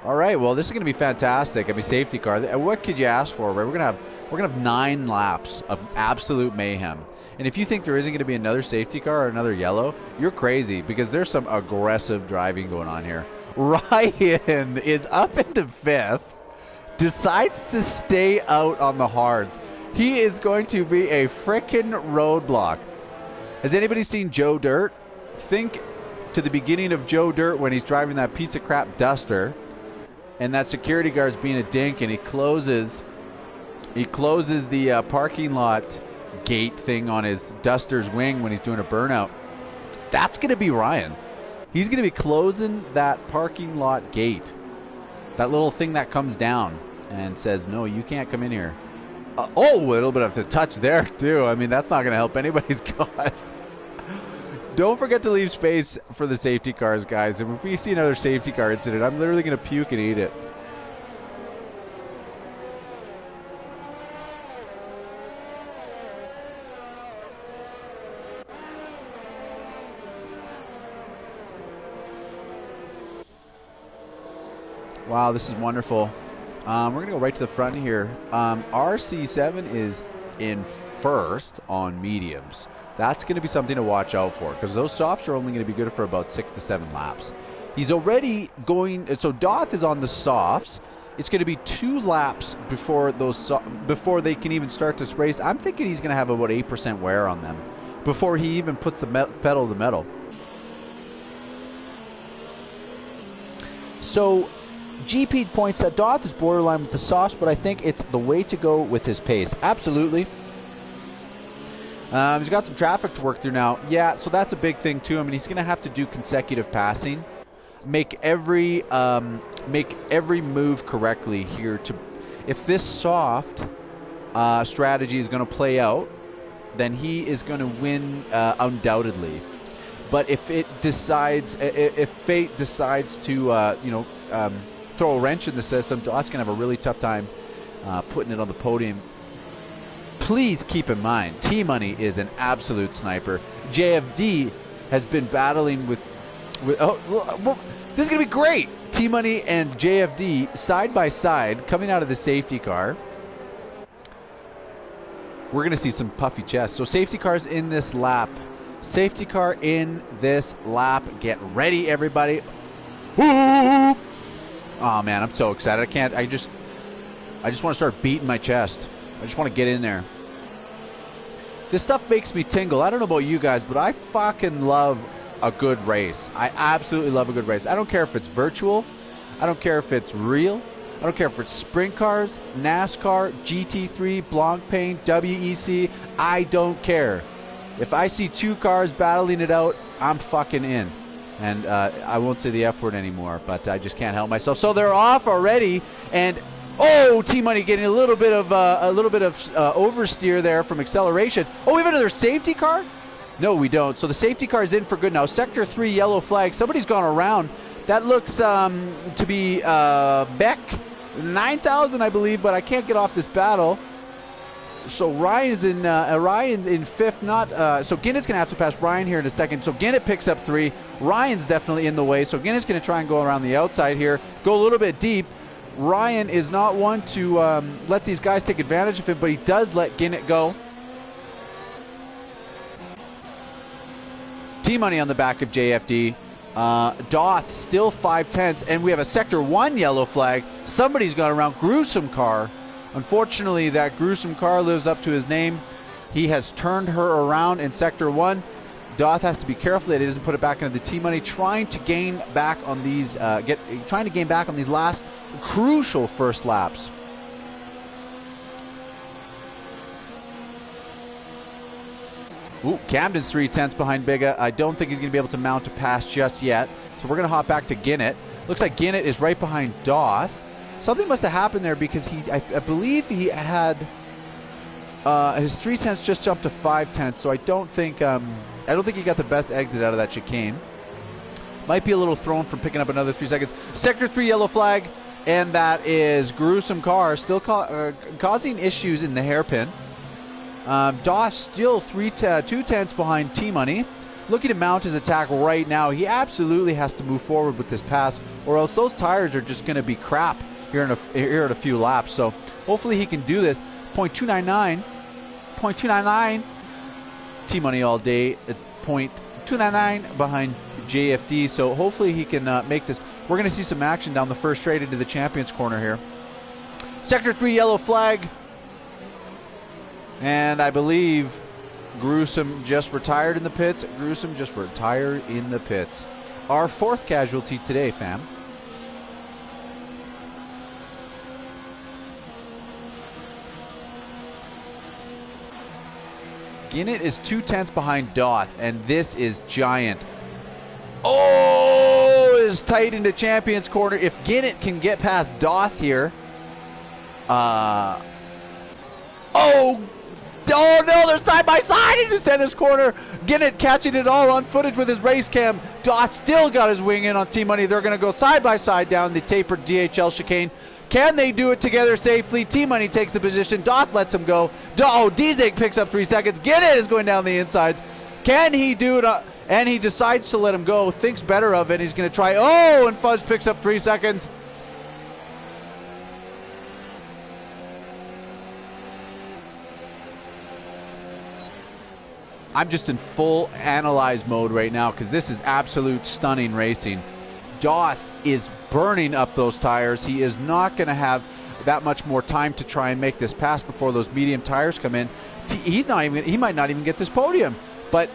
All right, well, this is going to be fantastic. I mean, safety car. What could you ask for? Right? We're gonna have 9 laps of absolute mayhem. And if you think there isn't going to be another safety car or another yellow, you're crazy, because there's some aggressive driving going on here. Ryan is up into 5th, decides to stay out on the hards. He is going to be a frickin' roadblock. Has anybody seen Joe Dirt? Think to the beginning of Joe Dirt when he's driving that piece of crap Duster, and that security guard's being a dink, and he closes the parking lot gate thing on his Duster's wing when he's doing a burnout. That's going to be Ryan. He's going to be closing that parking lot gate. That little thing that comes down and says, no, you can't come in here. Oh, a little bit of a touch there, too. I mean, that's not going to help anybody's cause. Don't forget to leave space for the safety cars, guys. And if we see another safety car incident, I'm literally going to puke and eat it. Wow, this is wonderful. We're going to go right to the front here. RC7 is in first on mediums. That's going to be something to watch out for, because those softs are only going to be good for about 6 to 7 laps. He's already going, so Doth is on the softs. It's going to be 2 laps before before they can even start this race. I'm thinking he's going to have about 8% wear on them before he even puts the pedal to the metal. So GP points that Doth is borderline with the softs, but I think it's the way to go with his pace. Absolutely. He's got some traffic to work through now. Yeah, so that's a big thing too. I mean, he's going to have to do consecutive passing, make every move correctly here. If this soft strategy is going to play out, then he is going to win undoubtedly. But if fate decides to throw a wrench in the system, Doth's going to have a really tough time putting it on the podium. Please keep in mind, T-Money is an absolute sniper. JFD has been battling with oh, well, this is going to be great. T-Money and JFD side by side coming out of the safety car. We're going to see some puffy chests. So safety cars in this lap. Safety car in this lap. Get ready, everybody. Woo! Oh man, I'm so excited. I just want to start beating my chest. I just want to get in there. This stuff makes me tingle. I don't know about you guys, but I fucking love a good race. I absolutely love a good race. I don't care if it's virtual. I don't care if it's real. I don't care if it's sprint cars, NASCAR, GT3, Blancpain, WEC. I don't care. If I see 2 cars battling it out, I'm fucking in. And I won't say the F word anymore, but I just can't help myself. So they're off already, and oh, T-Money getting a little bit of oversteer there from acceleration. Oh, we have another safety car? No, we don't. So the safety car is in for good now. Sector 3, yellow flag. Somebody's gone around. That looks to be Beck 9000, I believe, but I can't get off this battle. So Ryan's in fifth. So Ginnett's gonna have to pass Ryan here in a second. So Ginnett picks up 3. Ryan's definitely in the way. So Ginnett's gonna try and go around the outside here, go a little bit deep. Ryan is not one to let these guys take advantage of him, but he does let Ginnett go. T-Money on the back of JFD. Doth still 5/10, and we have a Sector 1 yellow flag. Somebody's gone around. Gruesome car. Unfortunately, that gruesome car lives up to his name. He has turned her around in Sector 1. Doth has to be careful that he doesn't put it back into the T-Money, trying to gain back on these last crucial first laps. Ooh, Camden's 3/10 behind Biga. I don't think he's going to be able to mount a pass just yet. So we're going to hop back to Ginnett. Looks like Ginnett is right behind Doth. Something must have happened there, because I believe he had his 3/10 just jumped to 5/10. So I don't think he got the best exit out of that chicane. Might be a little thrown from picking up another 3 seconds. Sector 3 yellow flag, and that is gruesome car still causing issues in the hairpin. Doth still 2/10 behind T-Money, looking to mount his attack right now. He absolutely has to move forward with this pass, or else those tires are just going to be crap here in a few laps. So hopefully he can do this. 0.299. T-Money all day at 0.299 behind JFD. So hopefully he can make this. We're going to see some action down the first straight into the champions corner here. Sector 3 yellow flag. And I believe Gruesome just retired in the pits. Gruesome just retired in the pits. Our 4th casualty today, fam. Ginnett is 2/10 behind Doth, and this is giant. Oh, is tight into champions corner. If Ginnett can get past Doth here, Oh, oh no, they're side by side in the center corner. Ginett catching it all on footage with his race cam. Doth still got his wing in on T-Money. They're going to go side by side down the tapered DHL chicane. Can they do it together safely? T-Money takes the position. Doth lets him go. Oh, Dzig picks up 3 seconds. Ginett is going down the inside. Can he do it? And he decides to let him go. Thinks better of it. He's going to try. Oh, and Fuzz picks up 3 seconds. I'm just in full analyze mode right now because this is absolute stunning racing. Doth is burning up those tires. He is not going to have that much more time to try and make this pass before those medium tires come in. He might not even get this podium. But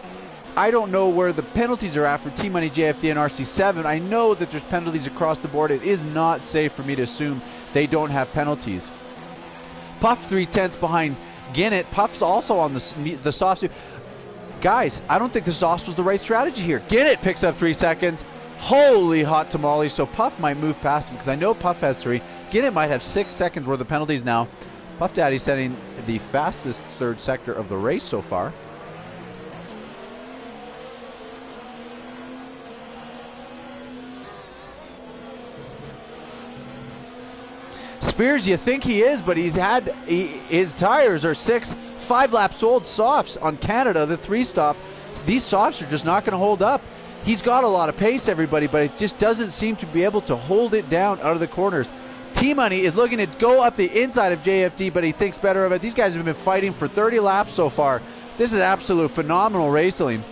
I don't know where the penalties are at for T-Money, JFD, and RC7. I know that there's penalties across the board. It is not safe for me to assume they don't have penalties. Puff 3/10 behind Ginett. Puff's also on the soft suit. Guys, I don't think the sauce was the right strategy here. Ginett picks up 3 seconds. Holy hot tamale. So Puff might move past him because I know Puff has 3. Ginett might have 6 seconds worth of penalties now. Puff Daddy setting the fastest third sector of the race so far. Spears, you think he is, but his tires are 5 laps old softs on Canada, the 3-stop. These softs are just not going to hold up. He's got a lot of pace, everybody, but it just doesn't seem to be able to hold it down out of the corners. T-Money is looking to go up the inside of JFD, but he thinks better of it. These guys have been fighting for 30 laps so far. This is absolute phenomenal racing.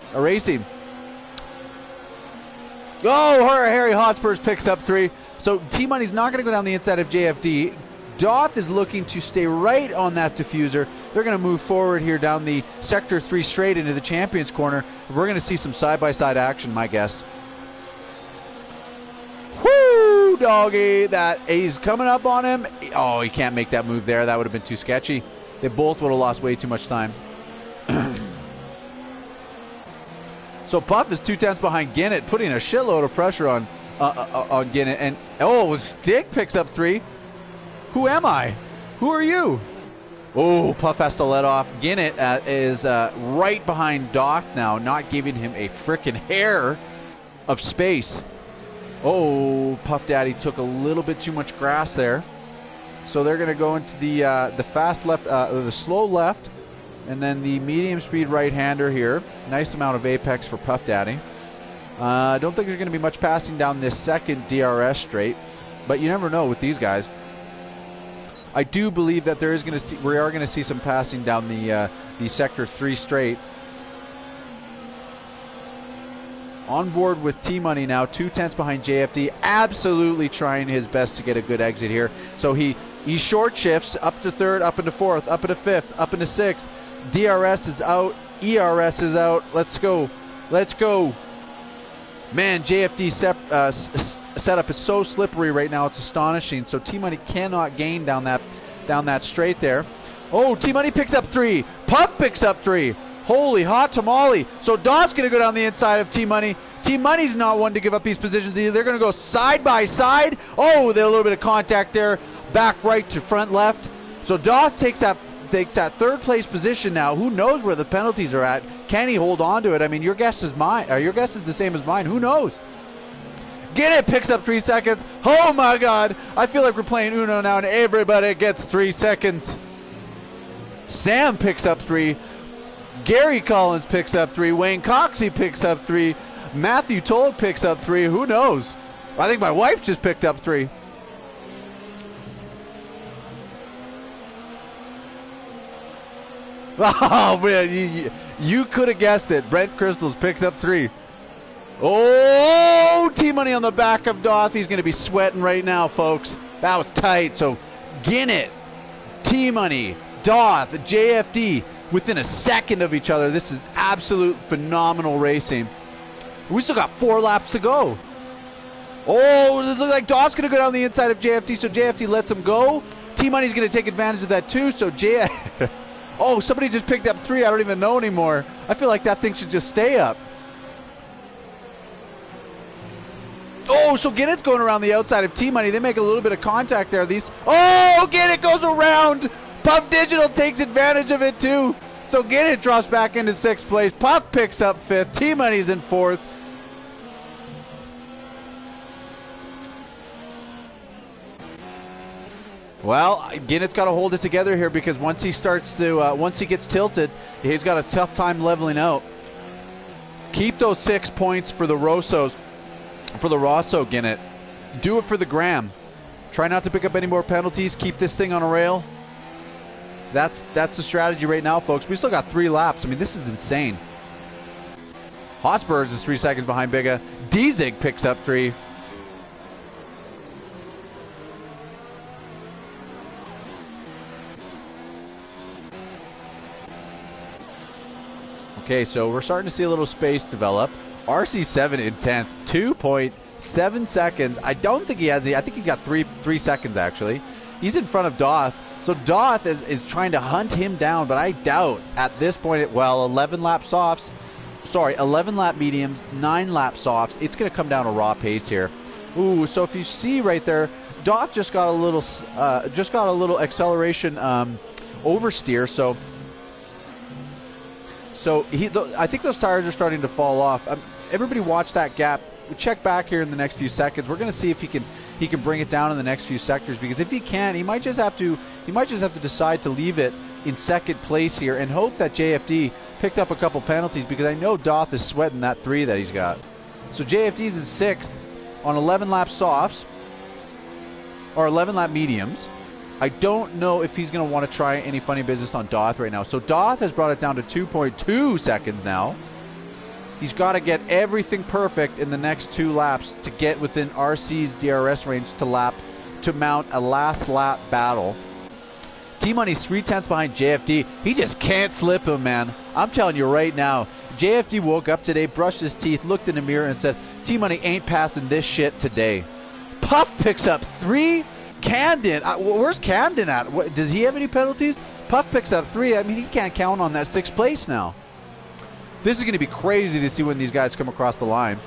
Oh, Harry Hotspurs picks up 3. So T-Money's not going to go down the inside of JFD. Doth is looking to stay right on that diffuser. They're going to move forward here down the Sector 3 straight into the Champions Corner. We're going to see some side-by-side action, my guess. Woo, doggy. He's coming up on him. Oh, he can't make that move there. That would have been too sketchy. They both would have lost way too much time. So Puff is 2/10 behind Ginett, putting a shitload of pressure on Ginett. And, oh, Stick picks up 3. Who am I? Who are you? Oh, Puff has to let off. Ginett is right behind Doth now, not giving him a frickin' hair of space. Oh, Puff Daddy took a little bit too much grass there. So they're going to go into the fast left, the slow left, and then the medium speed right-hander here. Nice amount of apex for Puff Daddy. I don't think there's going to be much passing down this second DRS straight, but you never know with these guys. I do believe that we are going to see some passing down the Sector 3 straight. On board with T-Money now, 2/10 behind JFD, absolutely trying his best to get a good exit here. So he short shifts up to 3rd, up into 4th, up into 5th, up into 6th. DRS is out, ERS is out. Let's go. Let's go. Man, JFD setup is so slippery right now, it's astonishing. So T-Money cannot gain down that straight there. Oh, T-Money picks up 3. Puff picks up 3. Holy hot tamale. So Doth's going to go down the inside of T-Money. T-Money's not one to give up these positions either. They're going to go side by side. Oh, there's a little bit of contact there. Back right to front left. So Doth takes that 3rd place position now. Who knows where the penalties are at? Can he hold on to it? I mean, your guess is the same as mine. Who knows? Ginett picks up 3 seconds. Oh my God. I feel like we're playing Uno now and everybody gets 3 seconds. Sam picks up 3. Gary Collins picks up 3. Wayne Coxey picks up 3. Matthew Toll picks up 3. Who knows? I think my wife just picked up 3. Oh man, you could have guessed it. Brent Crystals picks up 3. Oh, T-Money on the back of Doth. He's going to be sweating right now, folks. That was tight. So Ginett, T-Money, Doth, JFD within a second of each other. This is absolute phenomenal racing. We still got 4 laps to go. Oh, it looks like Doth's going to go down the inside of JFD, so JFD lets him go. T-Money's going to take advantage of that too, so Oh, somebody just picked up 3. I don't even know anymore. I feel like that thing should just stay up. Oh, so Ginett's going around the outside of T-Money. They make a little bit of contact there. Oh, Ginett goes around Puff Digital takes advantage of it too. So Ginit drops back into 6th place. Puff picks up 5th. T-Money's in 4th. Well, Ginit's got to hold it together here because once he starts to, once he gets tilted, he's got a tough time leveling out. Keep those 6 points for the Rosso, Ginit. Do it for the Gram. Try not to pick up any more penalties. Keep this thing on a rail. That's the strategy right now, folks. We still got 3 laps. I mean, this is insane. Hotspurs is 3 seconds behind Biga. Dzig picks up 3. Okay, so we're starting to see a little space develop. RC7 in 10th, 2.7 seconds. I don't think he has I think he's got 3 seconds actually. He's in front of Doth. So Doth is trying to hunt him down, but I doubt at this point, well, 11 lap softs, sorry, 11 lap mediums, 9 lap softs. It's going to come down a raw pace here. Ooh, so if you see right there, Doth just got a little acceleration oversteer, so I think those tires are starting to fall off. Everybody watch that gap. We'll check back here in the next few seconds. We're going to see if he can bring it down in the next few sectors, because if he can, he might just have to decide to leave it in 2nd place here and hope that JFD picked up a couple penalties, because I know Doth is sweating that 3 that he's got. So JFD's in 6th on 11 lap softs or 11 lap mediums. I don't know if he's going to want to try any funny business on Doth right now. So Doth has brought it down to 2.2 seconds now. He's got to get everything perfect in the next 2 laps to get within RC's DRS range to mount a last lap battle. T-Money's 3/10 behind JFD. He just can't slip him, man. I'm telling you right now. JFD woke up today, brushed his teeth, looked in the mirror and said, T-Money ain't passing this shit today. Puff picks up 3. Camden, where's Camden at? Does he have any penalties? Puff picks up 3. I mean, he can't count on that 6th place now. This is going to be crazy to see when these guys come across the line.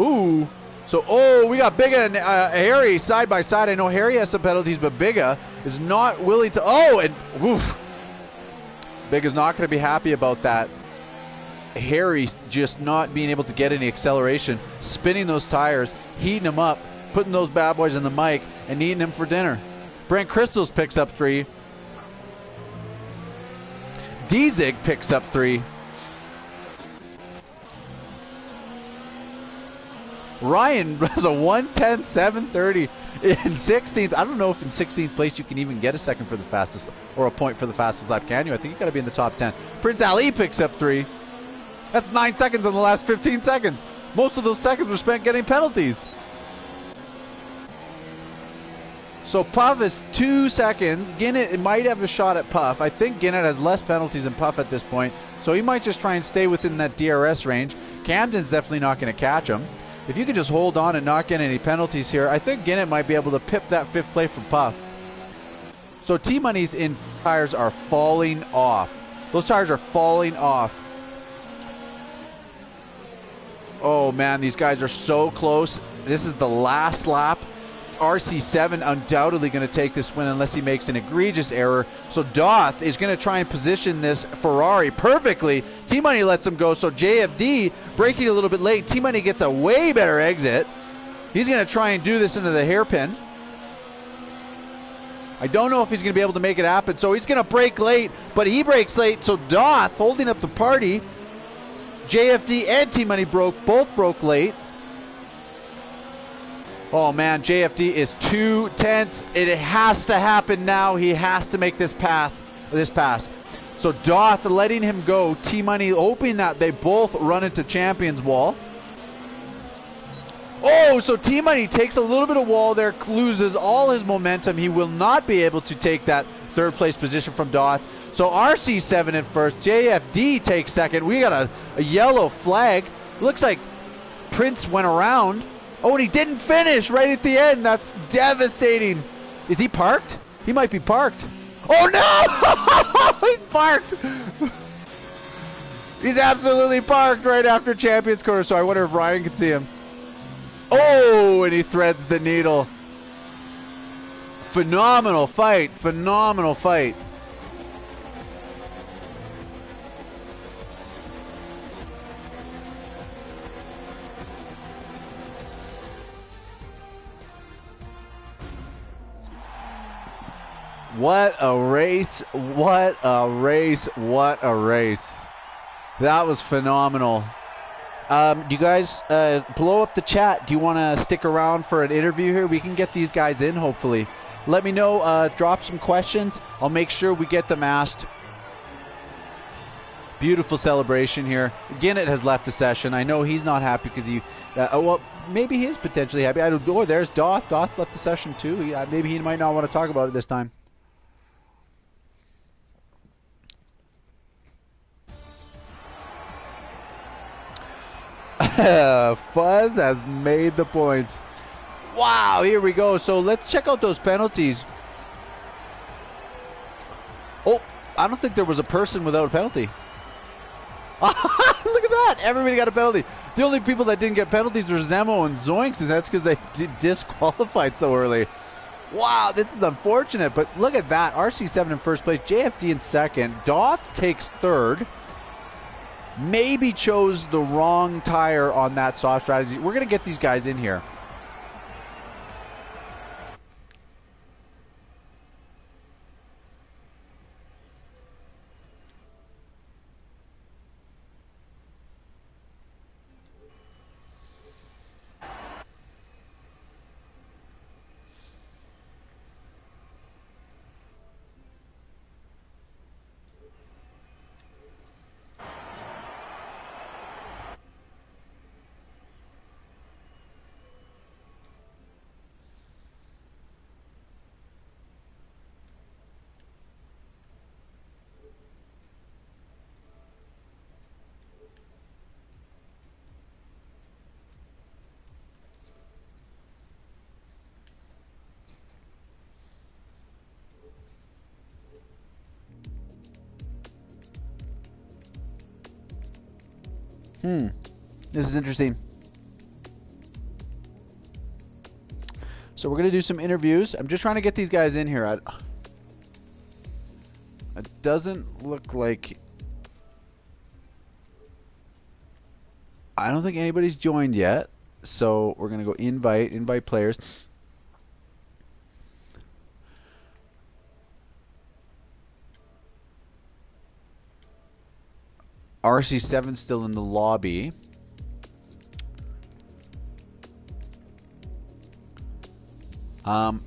Ooh. So, we got Biga and Harry side by side. I know Harry has some penalties, but Biga is not willing to... and oof. Biga's not going to be happy about that. Harry just not being able to get any acceleration, spinning those tires, heating them up, putting those bad boys in the mic, and eating them for dinner. Brent Crystals picks up 3. Dzig picks up 3. Ryan has a 1:10.730 in 16th. I don't know if in 16th place you can even get a second for the fastest, or a point for the fastest lap, can you? I think you got to be in the top 10. Prince Ali picks up 3. That's 9 seconds in the last 15 seconds. Most of those seconds were spent getting penalties. So Puff is 2 seconds. Ginit might have a shot at Puff. I think Ginit has less penalties than Puff at this point, so he might just try and stay within that DRS range. Camden's definitely not going to catch him. If you can just hold on and not get any penalties here, I think Ginit might be able to pip that 5th place from Puff. So T-Money's in tires are falling off. Those tires are falling off. Oh man, these guys are so close. This is the last lap. RC7 undoubtedly going to take this win unless he makes an egregious error. So Doth is going to try and position this Ferrari perfectly. T-Money lets him go, so JFD braking a little bit late. T-Money gets a way better exit. He's going to try and do this into the hairpin. I don't know if he's going to be able to make it happen, so he's going to brake late, but he brakes late, so Doth holding up the party. JFD and T-Money both broke late. Oh man, JFD is 2/10. It has to happen now. He has to make this pass. So Doth letting him go. T-Money hoping that they both run into Champions Wall. Oh, so T-Money takes a little bit of wall there, loses all his momentum. He will not be able to take that 3rd place position from Doth. So RC7 at first. JFD takes 2nd. We got a yellow flag. Looks like Prince went around. Oh, and he didn't finish right at the end. That's devastating. Is he parked? He might be parked. Oh, no! He's parked. He's absolutely parked right after Champions Corner, so I wonder if Ryan can see him. Oh, and he threads the needle. Phenomenal fight. Phenomenal fight. What a race. What a race. What a race. That was phenomenal. Do you guys blow up the chat? Do you want to stick around for an interview here? We can get these guys in, hopefully. Let me know. Drop some questions. I'll make sure we get them asked. Beautiful celebration here. Ginnett has left the session. I know he's not happy because he... well, maybe he is potentially happy. I don't know. Oh, there's Doth. Doth left the session too. Maybe he might not want to talk about it this time. Fuzz has made the points. Wow, here we go. So let's check out those penalties. Oh, I don't think there was a person without a penalty. Look at that. Everybody got a penalty. The only people that didn't get penalties were Zemo and Zoinks, and that's because they disqualified so early. Wow, this is unfortunate, but look at that. RC7 in first place, JFD in second. Doth takes third. Maybe chose the wrong tire on that soft strategy. We're going to get these guys in here. This is interesting. So we're going to do some interviews. I'm just trying to get these guys in here. It doesn't look like... I don't think anybody's joined yet. So we're going to go invite players. RC7 still in the lobby.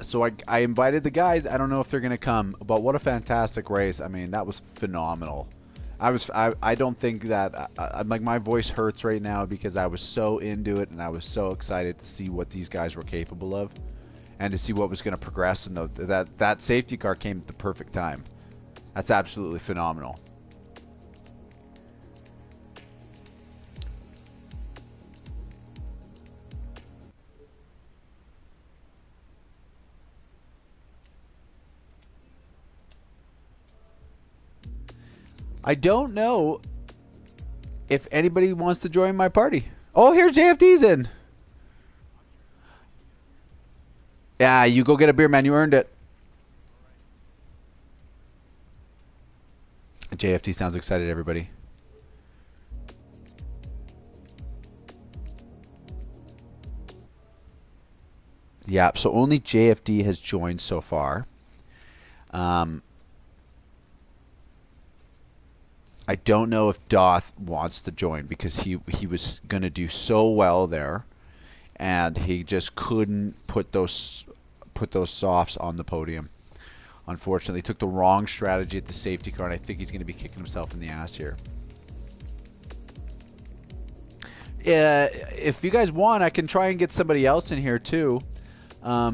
So I invited the guys. I don't know if they're gonna come, but what a fantastic race. I mean, that was phenomenal. I don't think that like my voice hurts right now because I was so into it and I was so excited to see what these guys were capable of and to see what was going to progress, and that safety car came at the perfect time. That's absolutely phenomenal. I don't know if anybody wants to join my party. Oh, here's JFD's in. Yeah, you go get a beer, man. You earned it. JFD sounds excited, everybody. Yeah, so only JFD has joined so far. I don't know if Doth wants to join because he was going to do so well there, and he just couldn't put those softs on the podium. Unfortunately, he took the wrong strategy at the safety car, and I think he's going to be kicking himself in the ass here. If you guys want, I can try and get somebody else in here too. I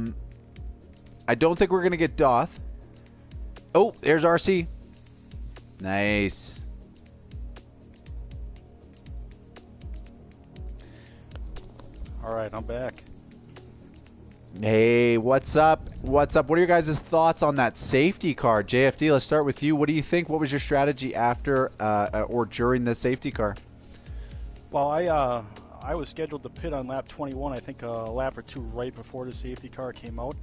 don't think we're going to get Doth. Oh, there's RC. Nice. All right, I'm back. Hey, what's up? What's up? What are your guys' thoughts on that safety car? JFD, let's start with you. What do you think? What was your strategy after or during the safety car? Well, I was scheduled to pit on lap 21, I think a lap or two right before the safety car came out.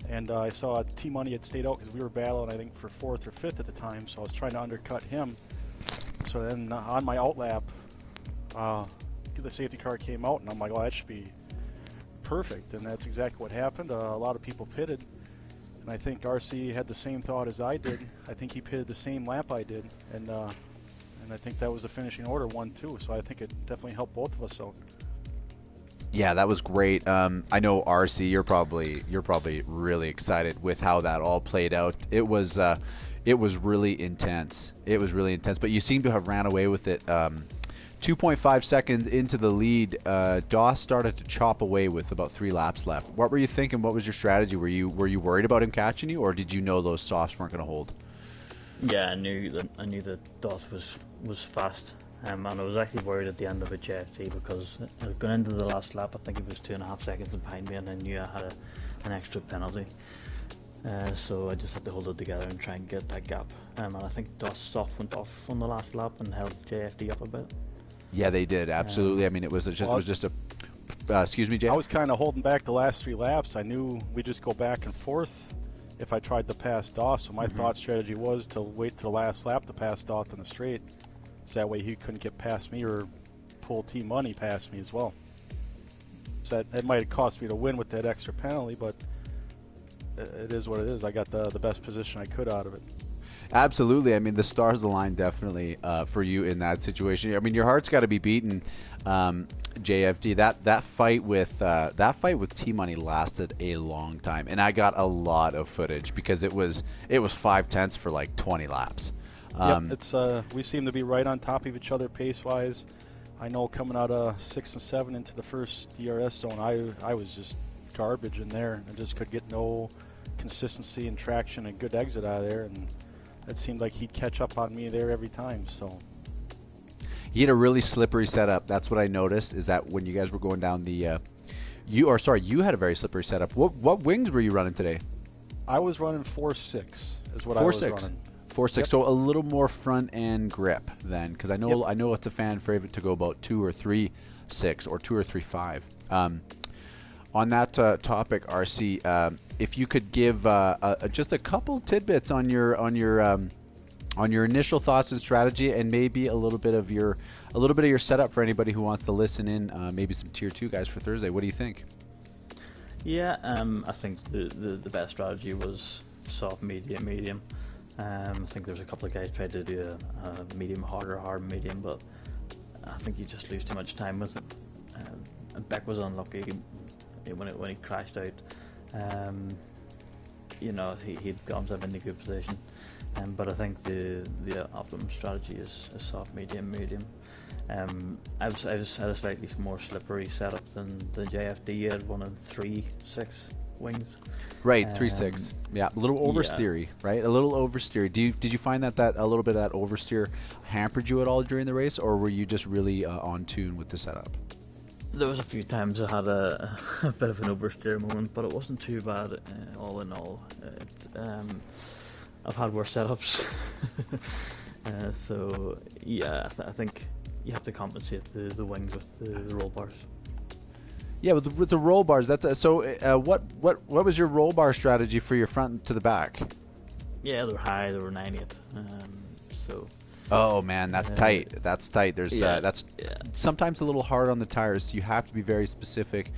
and I saw T-Money had stayed out because we were battling, I think, for 4th or 5th at the time, so I was trying to undercut him. So then on my outlap, the safety car came out, and I'm like, oh, that should be perfect, and that's exactly what happened. A lot of people pitted, and I think RC had the same thought as I did. I think he pitted the same lap I did, and I think that was the finishing order 1-2, so I think it definitely helped both of us out. Yeah, that was great. I know RC, you're probably really excited with how that all played out. It was really intense. It was really intense, but you seem to have ran away with it. 2.5 seconds into the lead, Doss started to chop away with about 3 laps left. What were you thinking? What was your strategy? Were you worried about him catching you, or did you know those softs weren't going to hold? Yeah, I knew that Doss was fast. And I was actually worried at the end of a JFT because going into the last lap, I think it was 2.5 seconds behind me, and I knew I had an extra penalty. So I just had to hold it together and try and get that gap. And I think Doss went off on the last lap and held JFD up a bit. Yeah, they did, absolutely. I mean, it was just a. Excuse me, Jay. I was kind of holding back the last 3 laps. I knew we'd just go back and forth if I tried to pass Doss. So my thought strategy was to wait to the last lap to pass Doss in the straight. So that way he couldn't get past me or pull T-Money past me as well. So that might have cost me to win with that extra penalty, but it is what it is. I got the best position I could out of it. Absolutely. I mean, the stars aligned definitely for you in that situation. I mean, your heart's got to be beaten, JFD. That fight with T-Money lasted a long time, and I got a lot of footage because it was 5/10 for like 20 laps. Yep, we seem to be right on top of each other pace-wise. I know coming out of 6 and 7 into the first DRS zone, I was just garbage in there. I just could get no consistency and traction and good exit out of there, and it seemed like he'd catch up on me there every time. So he had a really slippery setup. That's what I noticed. Is that when you guys were going down the, you had a very slippery setup. What wings were you running today? I was running 4.6 is what I was running. 4.6, yep. So a little more front end grip then, because I know it's a fan favorite to go about 2 or 3.6 or 2 or 3.5. On that topic, RC, if you could give just a couple tidbits on your initial thoughts and strategy, and maybe a little bit of your setup for anybody who wants to listen in, maybe some tier 2 guys for Thursday. What do you think? Yeah, I think the best strategy was soft, medium. I think there's a couple of guys tried to do a medium hard or hard medium, but I think you just lose too much time with it. And Beck was unlucky when he crashed out. He'd got himself in a good position. But I think the optimum strategy is soft, medium. I had a slightly more slippery setup than the JFD. I had one in 3.6 wings. Right, 3.6. Yeah, a little oversteery, right? A little oversteer. Did you find that a little bit of that oversteer hampered you at all during the race, or were you just really on tune with the setup? There was a few times I had a bit of an oversteer moment, but it wasn't too bad. All in all, I've had worse setups. So yeah, I think you have to compensate the wings with the roll bars. Yeah, with the roll bars. What was your roll bar strategy for your front to the back? Yeah, they were high. They were 9.8. So. Oh man, that's tight. That's tight. That's sometimes a little hard on the tires. You have to be very specific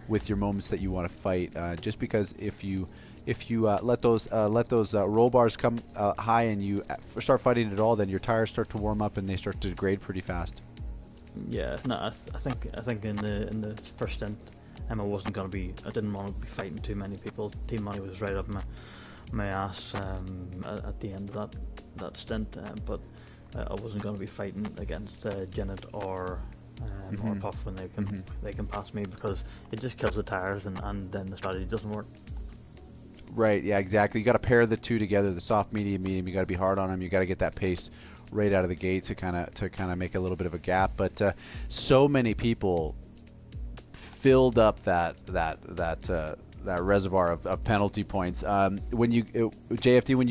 with your moments that you want to fight. Just because if you let those roll bars come high and you start fighting at all, then your tires start to warm up and they start to degrade pretty fast. Yeah, no, I think in the first stint, I didn't want to be fighting too many people. Team Money was right up my ass at the end of that stint, but I wasn't going to be fighting against Zenith or Puff when they can pass me, because it just kills the tires and then the strategy doesn't work. Right. Yeah. Exactly. You got to pair the two together. The soft, medium. You got to be hard on them. You got to get that pace right out of the gate to kind of make a little bit of a gap. But so many people filled up that reservoir of penalty points. JFD, when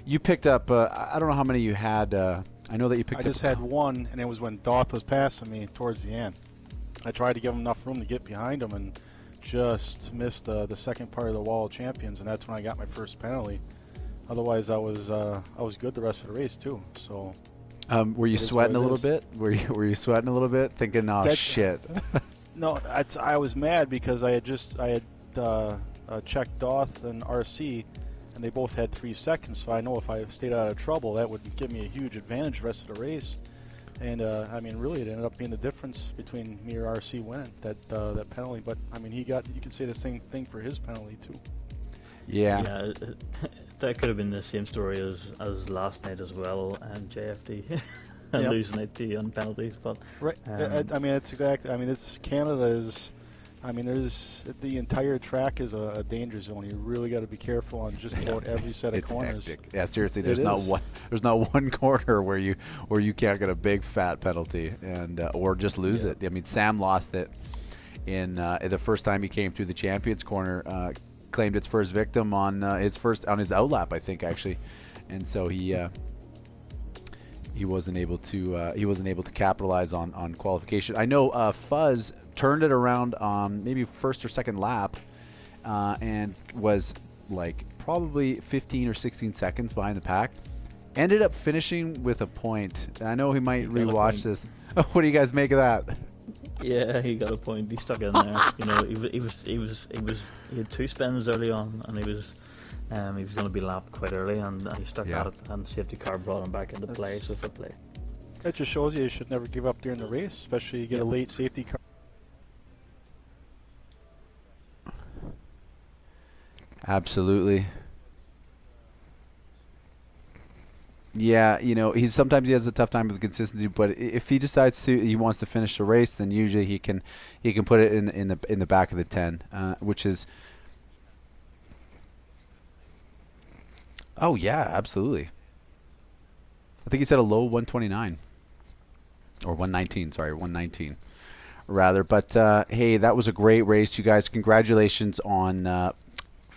you picked up, I don't know how many you had. I know that you picked up. I just had one, and it was when Doth was passing me towards the end. I tried to give him enough room to get behind him, and just missed the second part of the wall of champions, and that's when I got my first penalty. Otherwise, I was good the rest of the race too. So. Were you sweating a little bit? Were you sweating a little bit, thinking, "Oh shit"? No, I was mad because I had checked Doth and RC, and they both had 3 seconds. So I know if I stayed out of trouble, that would give me a huge advantage the rest of the race. And I mean, really, it ended up being the difference between me or RC winning that penalty. But I mean, you could say the same thing for his penalty too. Yeah. Yeah, that could have been the same story as last night as well, and JFD losing out to you on penalties. But right, I mean, it's exactly. I mean, it's Canada is. I mean, the entire track is a danger zone. You really got to be careful on just about every set of corners. Hectic. Yeah, seriously, there's not one corner where you can't get a big fat penalty and or just lose it. I mean, Sam lost it in the first time he came through the champions corner. Claimed its first victim on his outlap, I think, actually, and so he wasn't able to capitalize on qualification. I know Fuzz turned it around maybe first or second lap and was like probably 15 or 16 seconds behind the pack. Ended up finishing with a point. I know he might rewatch this. What do you guys make of that? Yeah, he got a point. He stuck in there. You know, he had 2 spins early on, and he was going to be lapped quite early, and he stuck at it. And the safety car brought him back into play. So for play, that just shows you should never give up during the race, especially you get a late safety car. Absolutely. Yeah, you know, sometimes he has a tough time with consistency, but if he decides he wants to finish the race, then usually he can put it in the back of the 10, which is. Oh yeah, absolutely. I think he said a low 129 or 119. Sorry, 119 rather. But hey, that was a great race, you guys. Congratulations on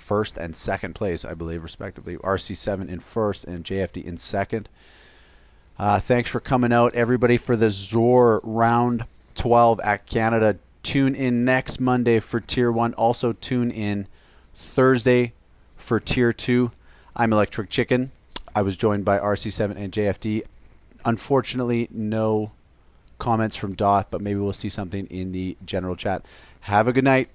first and second place, I believe, respectively. RC7 in first and JFD in second. Thanks for coming out, everybody, for the Zor round 12 at Canada. Tune in next Monday for Tier 1. Also tune in Thursday for Tier 2. I'm Electric Chicken. I was joined by RC7 and JFD. Unfortunately, no comments from Doth, but maybe we'll see something in the general chat. Have a good night.